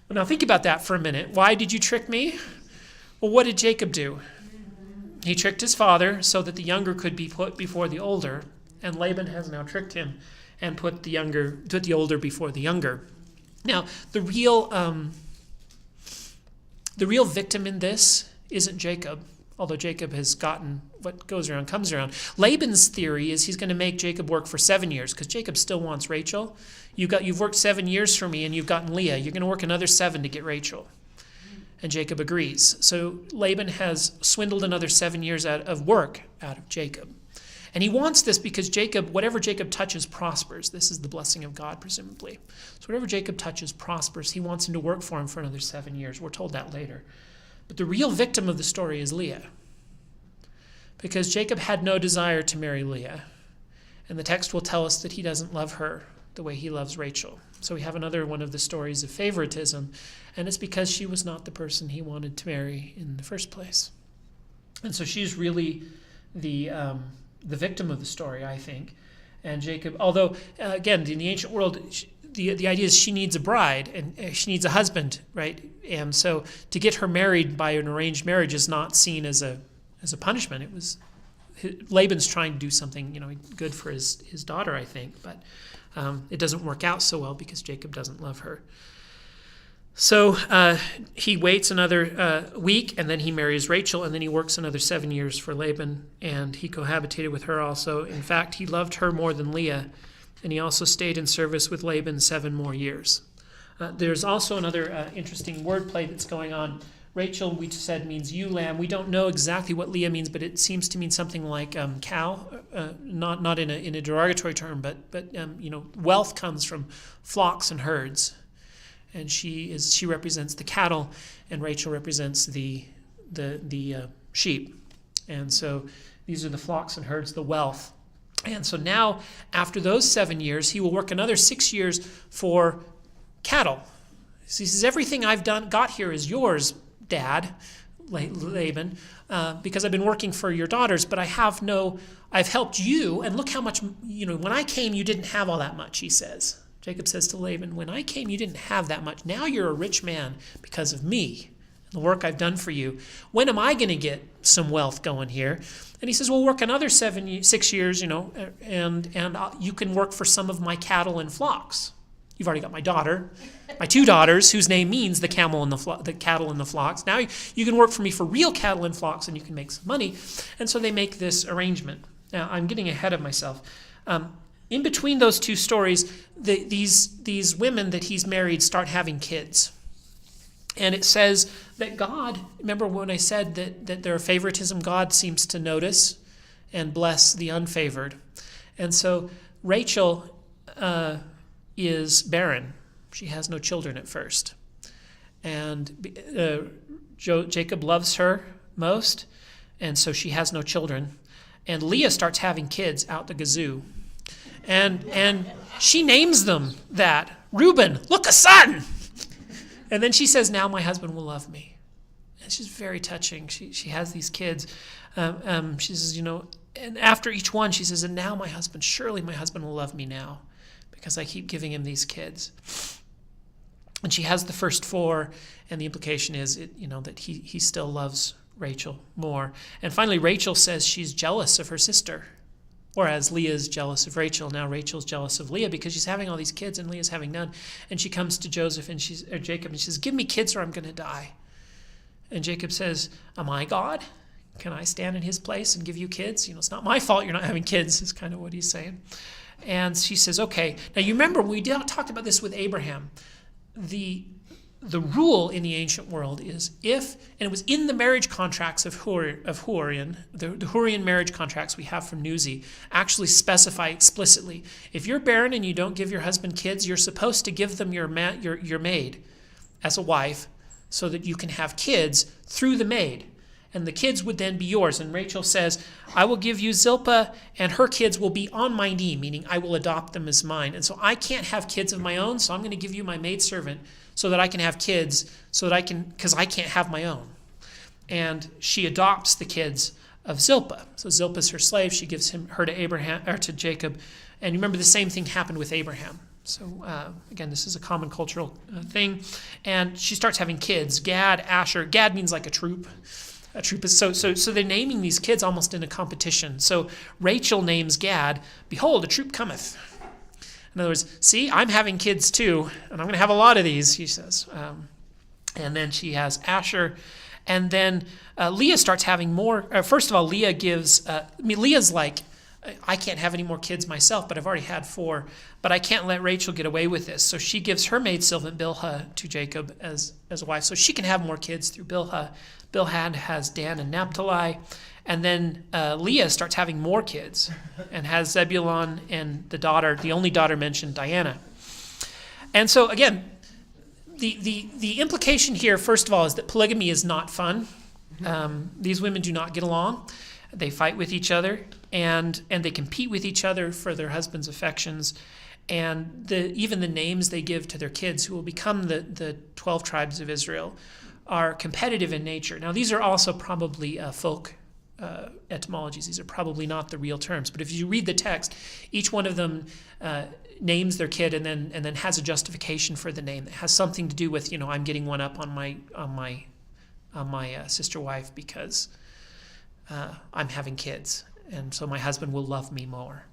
Now think about that for a minute. Why did you trick me? Well, what did Jacob do? He tricked his father so that the younger could be put before the older, and Laban has now tricked him and put the older before the younger. Now, the real victim in this isn't Jacob, although Jacob has gotten what goes around comes around. Laban's theory is he's going to make Jacob work for 7 years because Jacob still wants Rachel. You've worked 7 years for me and you've gotten Leah. You're going to work another 7 to get Rachel. And Jacob agrees. So Laban has swindled another 7 years of work out of Jacob. And he wants this because whatever Jacob touches prospers. This is the blessing of God, presumably. So whatever Jacob touches prospers. He wants him to work for him for another 7 years. We're told that later. But the real victim of the story is Leah. Because Jacob had no desire to marry Leah. And the text will tell us that he doesn't love her the way he loves Rachel. So we have another one of the stories of favoritism. And it's because she was not the person he wanted to marry in the first place. And so she's really the victim of the story, I think. And Jacob, although, again, in the ancient world, the idea is she needs a bride and she needs a husband, right? And so to get her married by an arranged marriage is not seen as a punishment. It was Laban's trying to do something, good for his daughter, I think. But it doesn't work out so well because Jacob doesn't love her. So he waits another week, and then he marries Rachel, and then he works another 7 years for Laban, and he cohabitated with her also. In fact, he loved her more than Leah, and he also stayed in service with Laban 7 more years. There's also another interesting wordplay that's going on. Rachel, we said, means ewe lamb. We don't know exactly what Leah means, but it seems to mean something like cow, not in a derogatory term, but wealth comes from flocks and herds. And she represents the cattle, and Rachel represents the sheep. And so these are the flocks and herds, the wealth. And so now, after those 7 years, he will work another 6 years for cattle. So he says, everything I've got here is yours, Dad, Laban, because I've been working for your daughters, but I've helped you, and look how much, when I came, you didn't have all that much, he says. Jacob says to Laban, when I came, you didn't have that much. Now you're a rich man because of me, the work I've done for you. When am I going to get some wealth going here? And he says, we'll work another 6 years, and you can work for some of my cattle and flocks. You've already got my daughter, my 2 daughters, whose name means the cattle and the flocks. Now you can work for me for real cattle and flocks, and you can make some money. And so they make this arrangement. Now, I'm getting ahead of myself. in between those two stories, these women that he's married start having kids. And it says that God, remember when I said that their favoritism, God seems to notice and bless the unfavored. And so Rachel is barren. She has no children at first. And Jacob loves her most, and so she has no children. And Leah starts having kids out the gazoo. And she names them that. Reuben, look, a son! And then she says, now my husband will love me. And she's very touching. She has these kids. She says, and after each one, she says, and now surely my husband will love me now, because I keep giving him these kids. And she has the first four, and the implication is, that he still loves Rachel more. And finally, Rachel says she's jealous of her sister, whereas Leah's jealous of Rachel. Now Rachel's jealous of Leah because she's having all these kids and Leah's having none. And she comes to Jacob and she says, give me kids or I'm going to die. And Jacob says, am I God? Can I stand in his place and give you kids? It's not my fault you're not having kids, is kind of what he's saying. And she says, okay. Now you remember, we talked about this with Abraham. The rule in the ancient world is and it was in the marriage contracts of Hurrian, the Hurrian marriage contracts we have from Newsy, actually specify explicitly, if you're barren and you don't give your husband kids, you're supposed to give them your maid as a wife so that you can have kids through the maid. And the kids would then be yours. And Rachel says, I will give you Zilpah, and her kids will be on my knee, meaning I will adopt them as mine. And so I can't have kids of my own, so I'm going to give you my maidservant so that I can have kids, because I can't have my own. And she adopts the kids of Zilpah. So Zilpah's her slave. She gives her to Jacob. And remember, the same thing happened with Abraham. So again, this is a common cultural thing. And she starts having kids. Gad, Asher. Gad means like a troop. A troop is so they're naming these kids almost in a competition. So Rachel names Gad, behold, a troop cometh. In other words, see, I'm having kids too, and I'm going to have a lot of these, she says. And then she has Asher. And then Leah starts having more. First of all, Leah gives, Leah's like, I can't have any more kids myself, but I've already had 4. But I can't let Rachel get away with this. So she gives her maidservant Bilhah to Jacob as a wife, so she can have more kids through Bilhah. Bilhah has Dan and Naphtali. And then Leah starts having more kids and has Zebulun and the only daughter mentioned, Diana. And so again, the implication here, first of all, is that polygamy is not fun. These women do not get along. They fight with each other, and they compete with each other for their husband's affections. And even the names they give to their kids, who will become the 12 tribes of Israel, are competitive in nature. Now, these are also probably folk etymologies. These are probably not the real terms. But if you read the text, each one of them names their kid and then has a justification for the name that has something to do with, I'm getting one up on my sister wife because I'm having kids, and so my husband will love me more.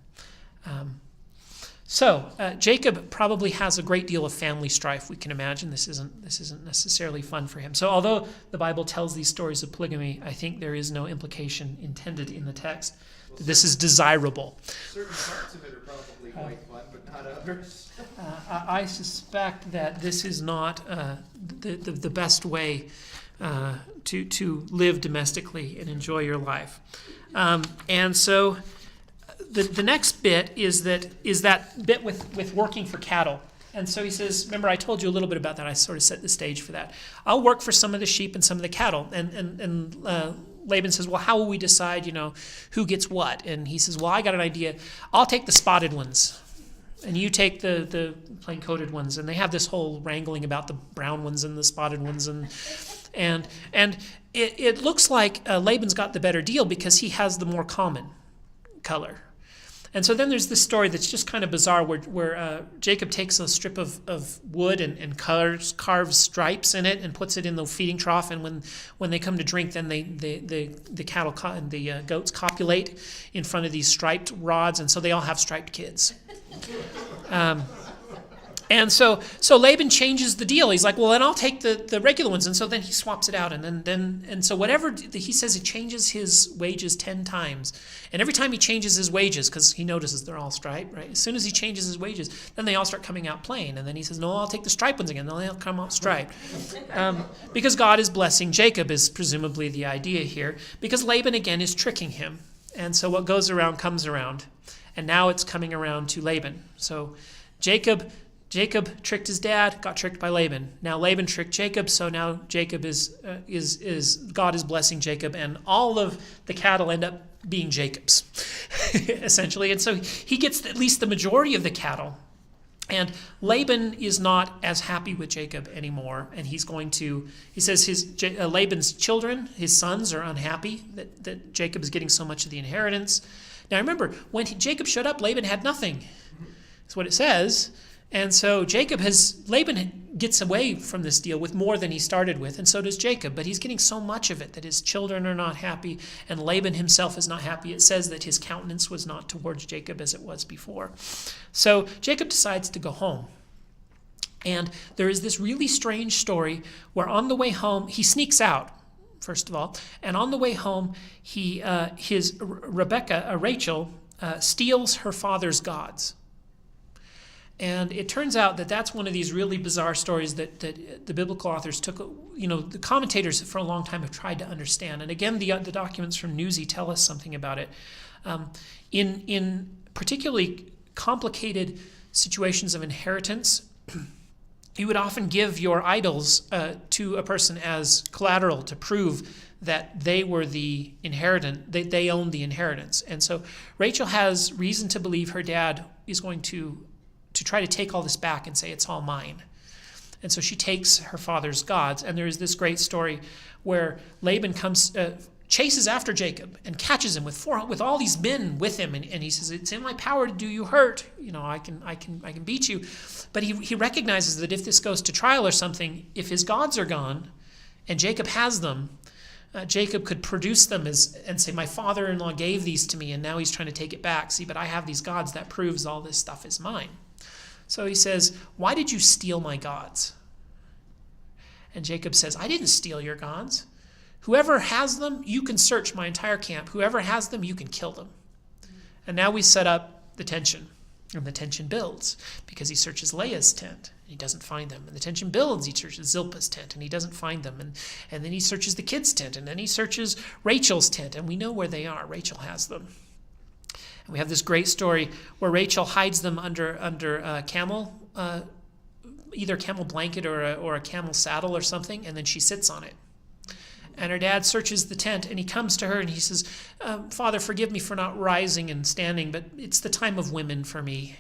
So Jacob probably has a great deal of family strife. We can imagine this isn't necessarily fun for him. So although the Bible tells these stories of polygamy, I think there is no implication intended in the text that this is desirable. Certain parts of it are probably quite fun, but not others. I suspect that this is not the best way to live domestically and enjoy your life. And so the next bit is that bit with working for cattle. And so he says, remember I told you a little bit about that. I sort of set the stage for that. I'll work for some of the sheep and some of the cattle. And Laban says, well, how will we decide, who gets what? And he says, well, I got an idea. I'll take the spotted ones, and you take the plain-coated ones. And they have this whole wrangling about the brown ones and the spotted ones. And it looks like Laban's got the better deal because he has the more common color. And so then there's this story that's just kind of bizarre where Jacob takes a strip of wood and carves stripes in it and puts it in the feeding trough. And when they come to drink, then the cattle and the goats copulate in front of these striped rods. And so they all have striped kids. And so Laban changes the deal. He's like, well, then I'll take the regular ones. And so then he swaps it out. And so whatever, he says he changes his wages 10 times. And every time he changes his wages, because he notices they're all striped, right? As soon as he changes his wages, then they all start coming out plain. And then he says, no, I'll take the striped ones again. Then they'll come out striped. Because God is blessing Jacob is presumably the idea here. Because Laban, again, is tricking him. And so what goes around comes around. And now it's coming around to Laban. So Jacob tricked his dad, got tricked by Laban. Now Laban tricked Jacob, so now Jacob is God is blessing Jacob, and all of the cattle end up being Jacob's, essentially. And so he gets at least the majority of the cattle. And Laban is not as happy with Jacob anymore, and he says Laban's children, his sons, are unhappy that Jacob is getting so much of the inheritance. Now remember, when Jacob showed up, Laban had nothing. That's what it says. And so Laban gets away from this deal with more than he started with, and so does Jacob. But he's getting so much of it that his children are not happy, and Laban himself is not happy. It says that his countenance was not towards Jacob as it was before. So Jacob decides to go home. And there is this really strange story where on the way home, he sneaks out, first of all. And on the way home, Rachel, steals her father's gods. And it turns out that that's one of these really bizarre stories that the biblical authors took, the commentators for a long time have tried to understand. And again, the documents from Newsy tell us something about it. In particularly complicated situations of inheritance, you would often give your idols to a person as collateral to prove that they were the inheritant, they owned the inheritance. And so Rachel has reason to believe her dad is going to try to take all this back and say it's all mine. And so she takes her father's gods. And there is this great story where Laban chases after Jacob and catches him with all these men with him. And he says, it's in my power to do you hurt. I can beat you. But he recognizes that if this goes to trial or something, if his gods are gone and Jacob has them, Jacob could produce them and say, my father-in-law gave these to me and now he's trying to take it back. See, but I have these gods. That proves all this stuff is mine. So he says, why did you steal my gods? And Jacob says, I didn't steal your gods. Whoever has them, you can search my entire camp. Whoever has them, you can kill them. And now we set up the tension. And the tension builds because he searches Leah's tent. And he doesn't find them. And the tension builds. He searches Zilpah's tent and he doesn't find them. And then he searches the kids' tent. And then he searches Rachel's tent. And we know where they are. Rachel has them. We have this great story where Rachel hides them under a camel, either a camel blanket or a camel saddle or something, and then she sits on it. And her dad searches the tent, and he comes to her and he says, Father, forgive me for not rising and standing, but it's the time of women for me.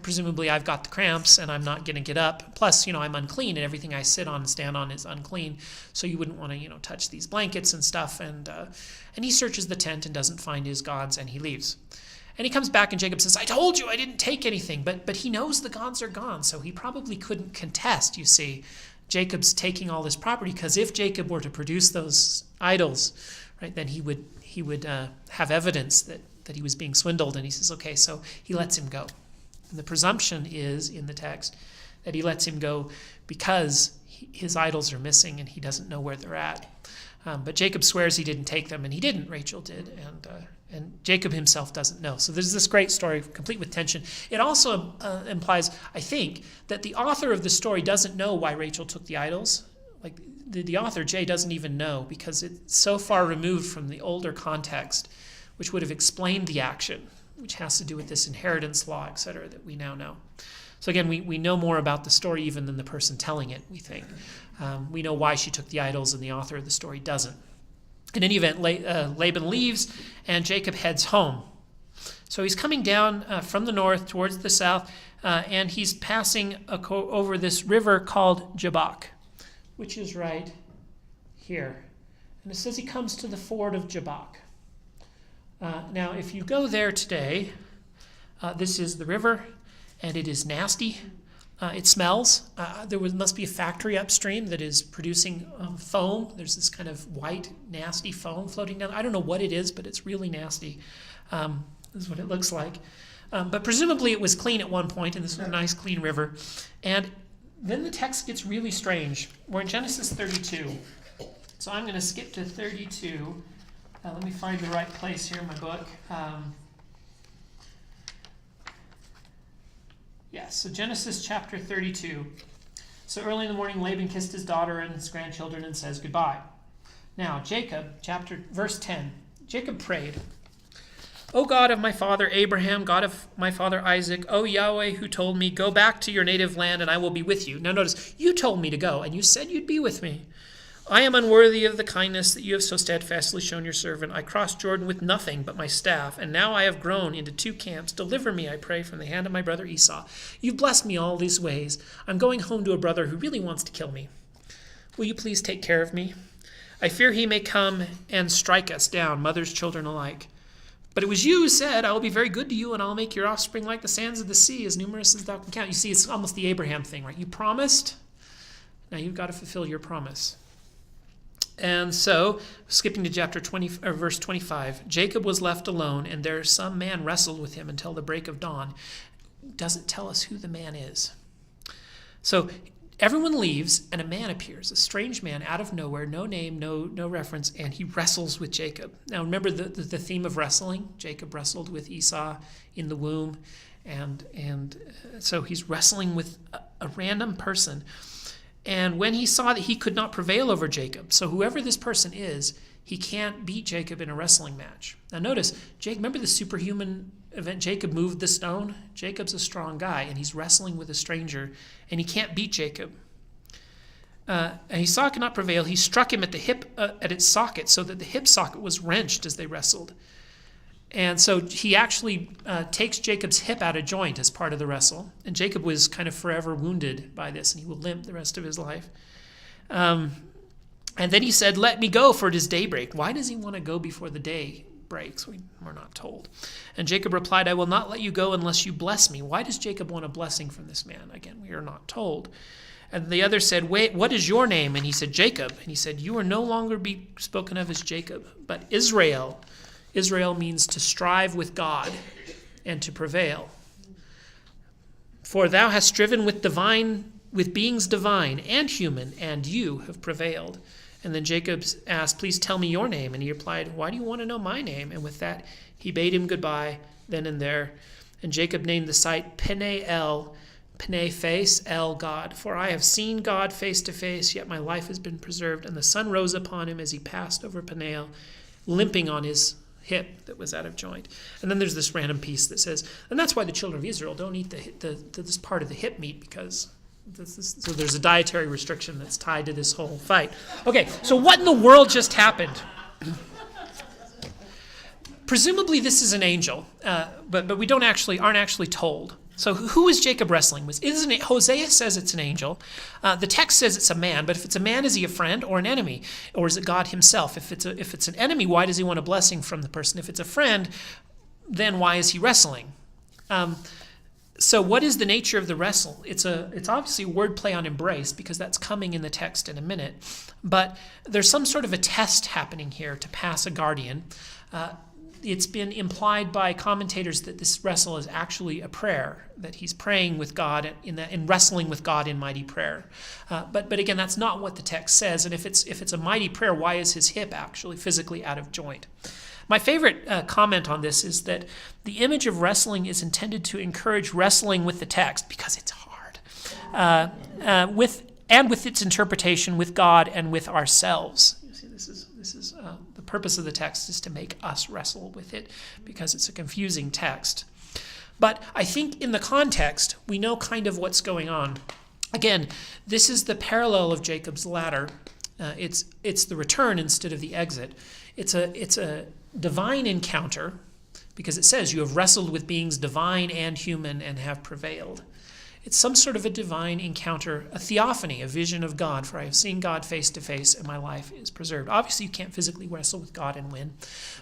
Presumably I've got the cramps and I'm not going to get up. Plus, I'm unclean and everything I sit on and stand on is unclean. So you wouldn't want to, touch these blankets and stuff. And he searches the tent and doesn't find his gods and he leaves. And he comes back and Jacob says, I told you I didn't take anything. But he knows the gods are gone. So he probably couldn't contest, you see, Jacob's taking all this property. Because if Jacob were to produce those idols, right, then he would have evidence that he was being swindled. And he says, okay, so he lets him go. And the presumption is in the text that he lets him go because his idols are missing and he doesn't know where they're at. But Jacob swears he didn't take them, and he didn't. Rachel did, and Jacob himself doesn't know. So there's this great story, complete with tension. It also implies, I think, that the author of the story doesn't know why Rachel took the idols. Like the author, Jay, doesn't even know because it's so far removed from the older context, which would have explained the action, which has to do with this inheritance law, etc., that we now know. So again, we know more about the story even than the person telling it, we think. We know why she took the idols, and the author of the story doesn't. In any event, Laban leaves, and Jacob heads home. So he's coming down from the north towards the south, and he's passing over this river called Jabbok, which is right here. And it says he comes to the ford of Jabbok. Now, if you go there today, this is the river, and it is nasty. It smells. There must be a factory upstream that is producing foam. There's this kind of white, nasty foam floating down. I don't know what it is, but it's really nasty. This is what it looks like. But presumably it was clean at one point, and this was a nice clean river. And then the text gets really strange. We're in Genesis 32. So I'm going to skip to 32. Let me find the right place here in my book. So Genesis chapter 32. So early in the morning, Laban kissed his daughter and his grandchildren and says goodbye. Now, Jacob, verse 10. Jacob prayed, O God of my father Abraham, God of my father Isaac, O Yahweh, who told me, go back to your native land and I will be with you. Now notice, you told me to go and you said you'd be with me. I am unworthy of the kindness that you have so steadfastly shown your servant. I crossed Jordan with nothing but my staff, and now I have grown into 2 camps. Deliver me, I pray, from the hand of my brother Esau. You've blessed me all these ways. I'm going home to a brother who really wants to kill me. Will you please take care of me? I fear he may come and strike us down, mothers, children alike. But it was you who said, I will be very good to you, and I'll make your offspring like the sands of the sea, as numerous as thou can count. You see, it's almost the Abraham thing, right? You promised, now you've got to fulfill your promise. And so, skipping to verse 25, Jacob was left alone, and there some man wrestled with him until the break of dawn. Doesn't tell us who the man is. So everyone leaves, and a man appears, a strange man out of nowhere, no name, no reference, and he wrestles with Jacob. Now remember the theme of wrestling. Jacob wrestled with Esau in the womb, and so he's wrestling with a random person. And when he saw that he could not prevail over Jacob, so whoever this person is, he can't beat Jacob in a wrestling match. Now notice, remember the superhuman event? Jacob moved the stone. Jacob's a strong guy, and he's wrestling with a stranger, and he can't beat Jacob. And he saw he could not prevail. He struck him at the hip, at its socket, so that the hip socket was wrenched as they wrestled. And so he actually takes Jacob's hip out of joint as part of the wrestle. And Jacob was kind of forever wounded by this, and he will limp the rest of his life. And then he said, let me go, for it is daybreak. Why does he want to go before the day breaks? We're not told. And Jacob replied, I will not let you go unless you bless me. Why does Jacob want a blessing from this man? Again, we are not told. And the other said, wait, what is your name? And he said, Jacob. And he said, you are no longer be spoken of as Jacob, but Israel. Israel means to strive with God and to prevail. For thou hast striven with beings divine and human, and you have prevailed. And then Jacob asked, please tell me your name. And he replied, why do you want to know my name? And with that, he bade him goodbye then and there. And Jacob named the site Peniel, Pene face, El God. For I have seen God face to face, yet my life has been preserved. And the sun rose upon him as he passed over Peniel, limping on his hip that was out of joint. And then there's this random piece that says, and that's why the children of Israel don't eat this part of the hip meat, because so there's a dietary restriction that's tied to this whole fight. Okay, so what in the world just happened? Presumably this is an angel, but we aren't actually told. So who is Jacob wrestling with? Isn't it? Hosea says it's an angel. The text says it's a man, but if it's a man, is he a friend or an enemy? Or is it God himself? If it's an enemy, why does he want a blessing from the person? If it's a friend, then why is he wrestling? So what is the nature of the wrestle? It's obviously a wordplay on embrace, because that's coming in the text in a minute. But there's some sort of a test happening here to pass a guardian. It's been implied by commentators that this wrestle is actually a prayer, that he's praying with God and wrestling with God in mighty prayer. But again, that's not what the text says. And if it's a mighty prayer, why is his hip actually physically out of joint? My favorite comment on this is that the image of wrestling is intended to encourage wrestling with the text, because it's hard, with its interpretation with God and with ourselves. You see, this is the purpose of the text is to make us wrestle with it, because it's a confusing text. But I think in the context, we know kind of what's going on. Again, this is the parallel of Jacob's ladder. It's the return instead of the exit. It's a divine encounter, because it says you have wrestled with beings divine and human and have prevailed. It's some sort of a divine encounter, a theophany, a vision of God, for I have seen God face to face and my life is preserved. Obviously, you can't physically wrestle with God and win.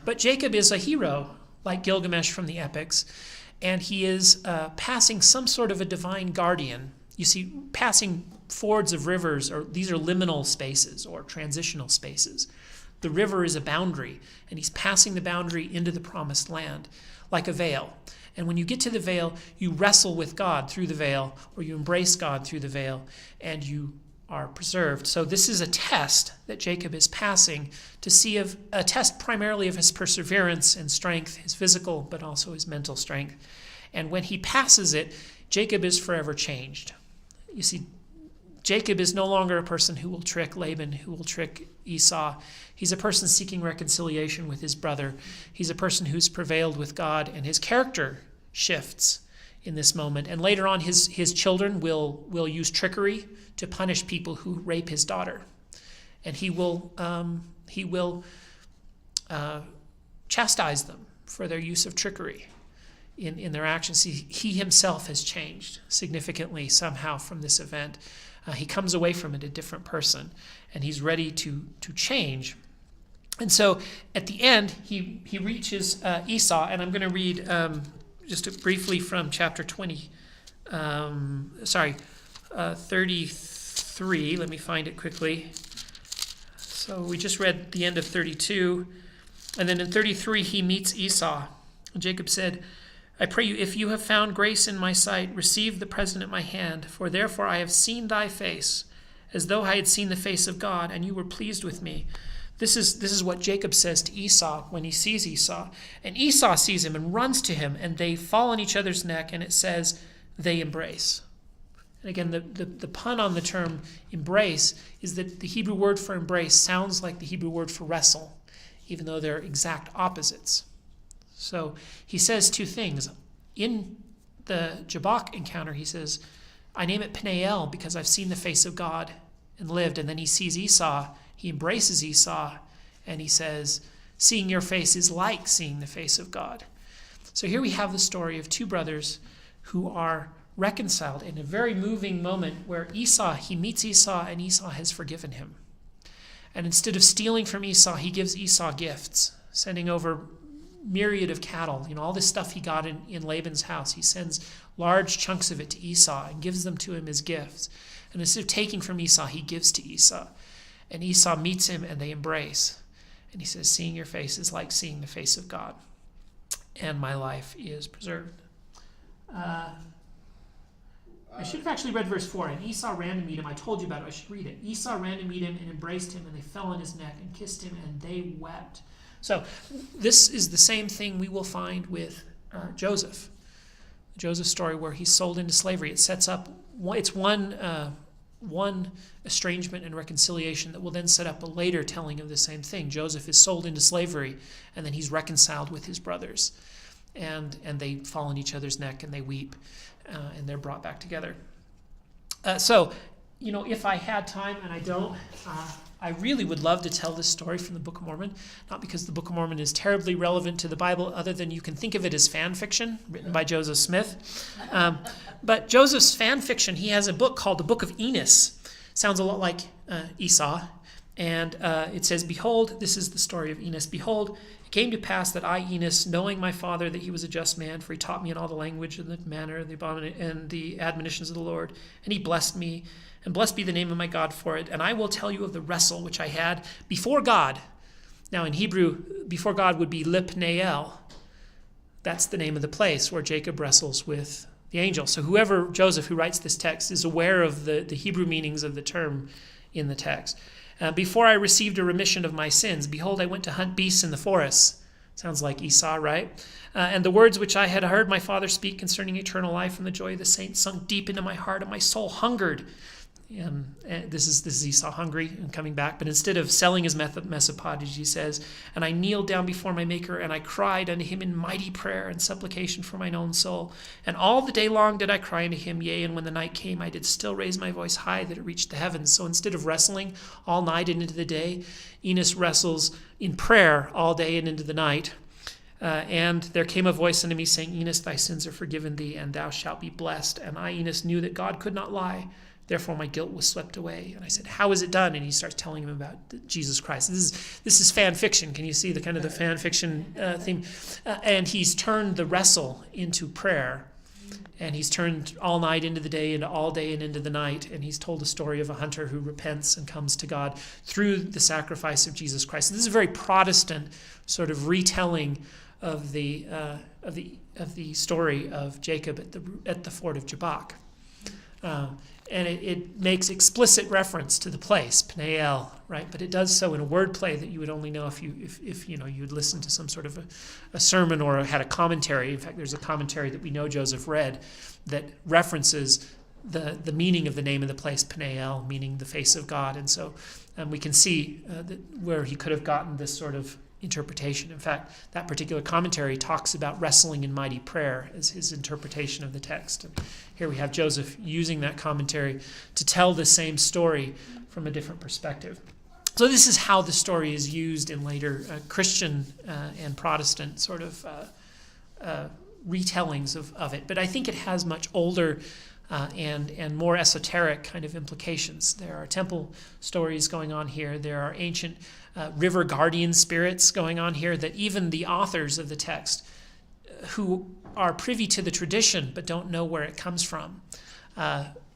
But Jacob is a hero, like Gilgamesh from the epics, and he is passing some sort of a divine guardian. You see, passing fords of rivers, or these are liminal spaces or transitional spaces. The river is a boundary, and he's passing the boundary into the promised land like a veil. And when you get to the veil, you wrestle with God through the veil, or you embrace God through the veil, and you are preserved. So this is a test that Jacob is passing to see a test primarily of his perseverance and strength, his physical, but also his mental strength. And when he passes it, Jacob is forever changed. You see, Jacob is no longer a person who will trick Laban, who will trick Esau. He's a person seeking reconciliation with his brother. He's a person who's prevailed with God, and his character shifts in this moment. And later on, his children will use trickery to punish people who rape his daughter. And he will chastise them for their use of trickery in their actions. He himself has changed significantly somehow from this event. He comes away from it a different person, and he's ready to change. And so at the end, he reaches Esau, and I'm going to read just briefly from chapter 33. Let me find it quickly. So we just read the end of 32, and then in 33 he meets Esau. And Jacob said, I pray you, if you have found grace in my sight, receive the present at my hand, for therefore I have seen thy face, as though I had seen the face of God, and you were pleased with me. This is what Jacob says to Esau when he sees Esau. And Esau sees him and runs to him, and they fall on each other's neck, and it says they embrace. And again, the pun on the term embrace is that the Hebrew word for embrace sounds like the Hebrew word for wrestle, even though they're exact opposites. So he says two things. In the Jabbok encounter, he says, I name it Peniel because I've seen the face of God and lived. And then he sees Esau, he embraces Esau, and he says, seeing your face is like seeing the face of God. So here we have the story of two brothers who are reconciled in a very moving moment where he meets Esau, and Esau has forgiven him. And instead of stealing from Esau, he gives Esau gifts, sending over myriad of cattle, all this stuff he got in Laban's house. He sends large chunks of it to Esau and gives them to him as gifts. And instead of taking from Esau, he gives to Esau. And Esau meets him and they embrace. And he says, seeing your face is like seeing the face of God. And my life is preserved. I should have actually read verse 4. And Esau ran to meet him. I told you about it. I should read it. Esau ran to meet him and embraced him, and they fell on his neck and kissed him, and they wept. So this is the same thing we will find with Joseph. Joseph's story where he's sold into slavery. It sets up, it's one estrangement and reconciliation that will then set up a later telling of the same thing. Joseph is sold into slavery, and then he's reconciled with his brothers. And they fall on each other's neck, and they weep, and they're brought back together. So, if I had time, and I don't, I really would love to tell this story from the Book of Mormon, not because the Book of Mormon is terribly relevant to the Bible, other than you can think of it as fan fiction written by Joseph Smith. But Joseph's fan fiction, he has a book called the Book of Enos. Sounds a lot like Esau. And it says, behold, this is the story of Enos. Behold, it came to pass that I, Enos, knowing my father that he was a just man, for he taught me in all the language and the manner and the admonitions of the Lord, and he blessed me, and blessed be the name of my God for it. And I will tell you of the wrestle which I had before God. Now in Hebrew, before God would be Lipneel. That's the name of the place where Jacob wrestles with the angel. So Joseph, who writes this text, is aware of the Hebrew meanings of the term in the text. Before I received a remission of my sins, behold, I went to hunt beasts in the forests. Sounds like Esau, right? And the words which I had heard my father speak concerning eternal life and the joy of the saints sunk deep into my heart, and my soul hungered. And this is Esau hungry and coming back. But instead of selling his mess of pottage, he says, and I kneeled down before my Maker, and I cried unto him in mighty prayer and supplication for mine own soul. And all the day long did I cry unto him, yea, and when the night came, I did still raise my voice high that it reached the heavens. So instead of wrestling all night and into the day, Enos wrestles in prayer all day and into the night. And there came a voice unto me saying, Enos, thy sins are forgiven thee, and thou shalt be blessed. And I, Enos, knew that God could not lie. Therefore, my guilt was swept away. And I said, how is it done? And he starts telling him about Jesus Christ. This is fan fiction. Can you see the kind of the fan fiction theme? And he's turned the wrestle into prayer. And he's turned all night into the day, into all day and into the night. And he's told the story of a hunter who repents and comes to God through the sacrifice of Jesus Christ. And this is a very Protestant sort of retelling of the story of Jacob at the ford of Jabbok. And it makes explicit reference to the place, Peniel, right? But it does so in a wordplay that you would only know if you'd listened to some sort of a sermon or had a commentary. In fact, there's a commentary that we know Joseph read that references the meaning of the name of the place, Peniel, meaning the face of God. And so we can see where he could have gotten this sort of interpretation. In fact, that particular commentary talks about wrestling in mighty prayer as his interpretation of the text. And here we have Joseph using that commentary to tell the same story from a different perspective. So this is how the story is used in later Christian and Protestant sort of retellings of it. But I think it has much older and more esoteric kind of implications. There are temple stories going on here. There are ancient river guardian spirits going on here that even the authors of the text, who are privy to the tradition but don't know where it comes from,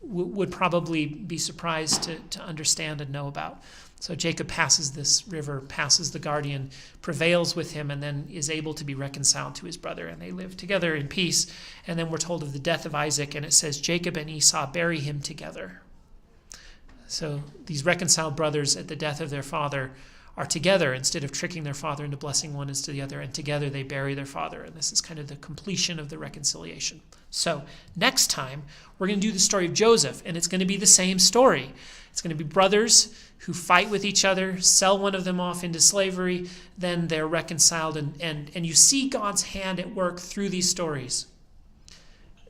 would probably be surprised to understand and know about. So Jacob passes this river, passes the guardian, prevails with him, and then is able to be reconciled to his brother, and they live together in peace. And then we're told of the death of Isaac, and it says Jacob and Esau bury him together. So these reconciled brothers at the death of their father are together instead of tricking their father into blessing one into the other, and together they bury their father. And this is kind of the completion of the reconciliation. So next time, we're going to do the story of Joseph, and it's going to be the same story. It's going to be brothers who fight with each other, sell one of them off into slavery, then they're reconciled, and you see God's hand at work through these stories.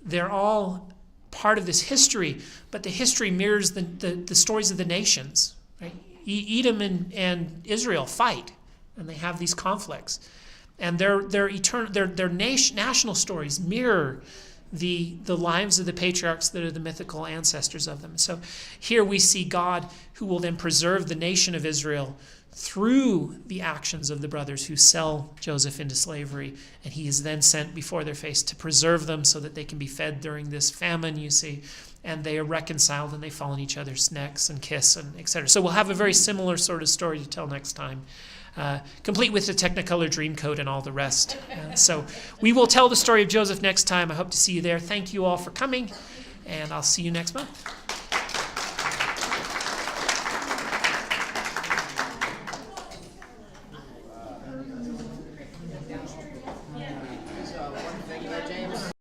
They're all part of this history, but the history mirrors the stories of the nations. Right? Edom and Israel fight, and they have these conflicts. And their national stories mirror the lives of the patriarchs that are the mythical ancestors of them. So here we see God who will then preserve the nation of Israel through the actions of the brothers who sell Joseph into slavery, and he is then sent before their face to preserve them so that they can be fed during this famine, you see, and they are reconciled and they fall on each other's necks and kiss and etc. So we'll have a very similar sort of story to tell next time, complete with the Technicolor Dreamcoat and all the rest. So we will tell the story of Joseph next time. I hope to see you there. Thank you all for coming, and I'll see you next month.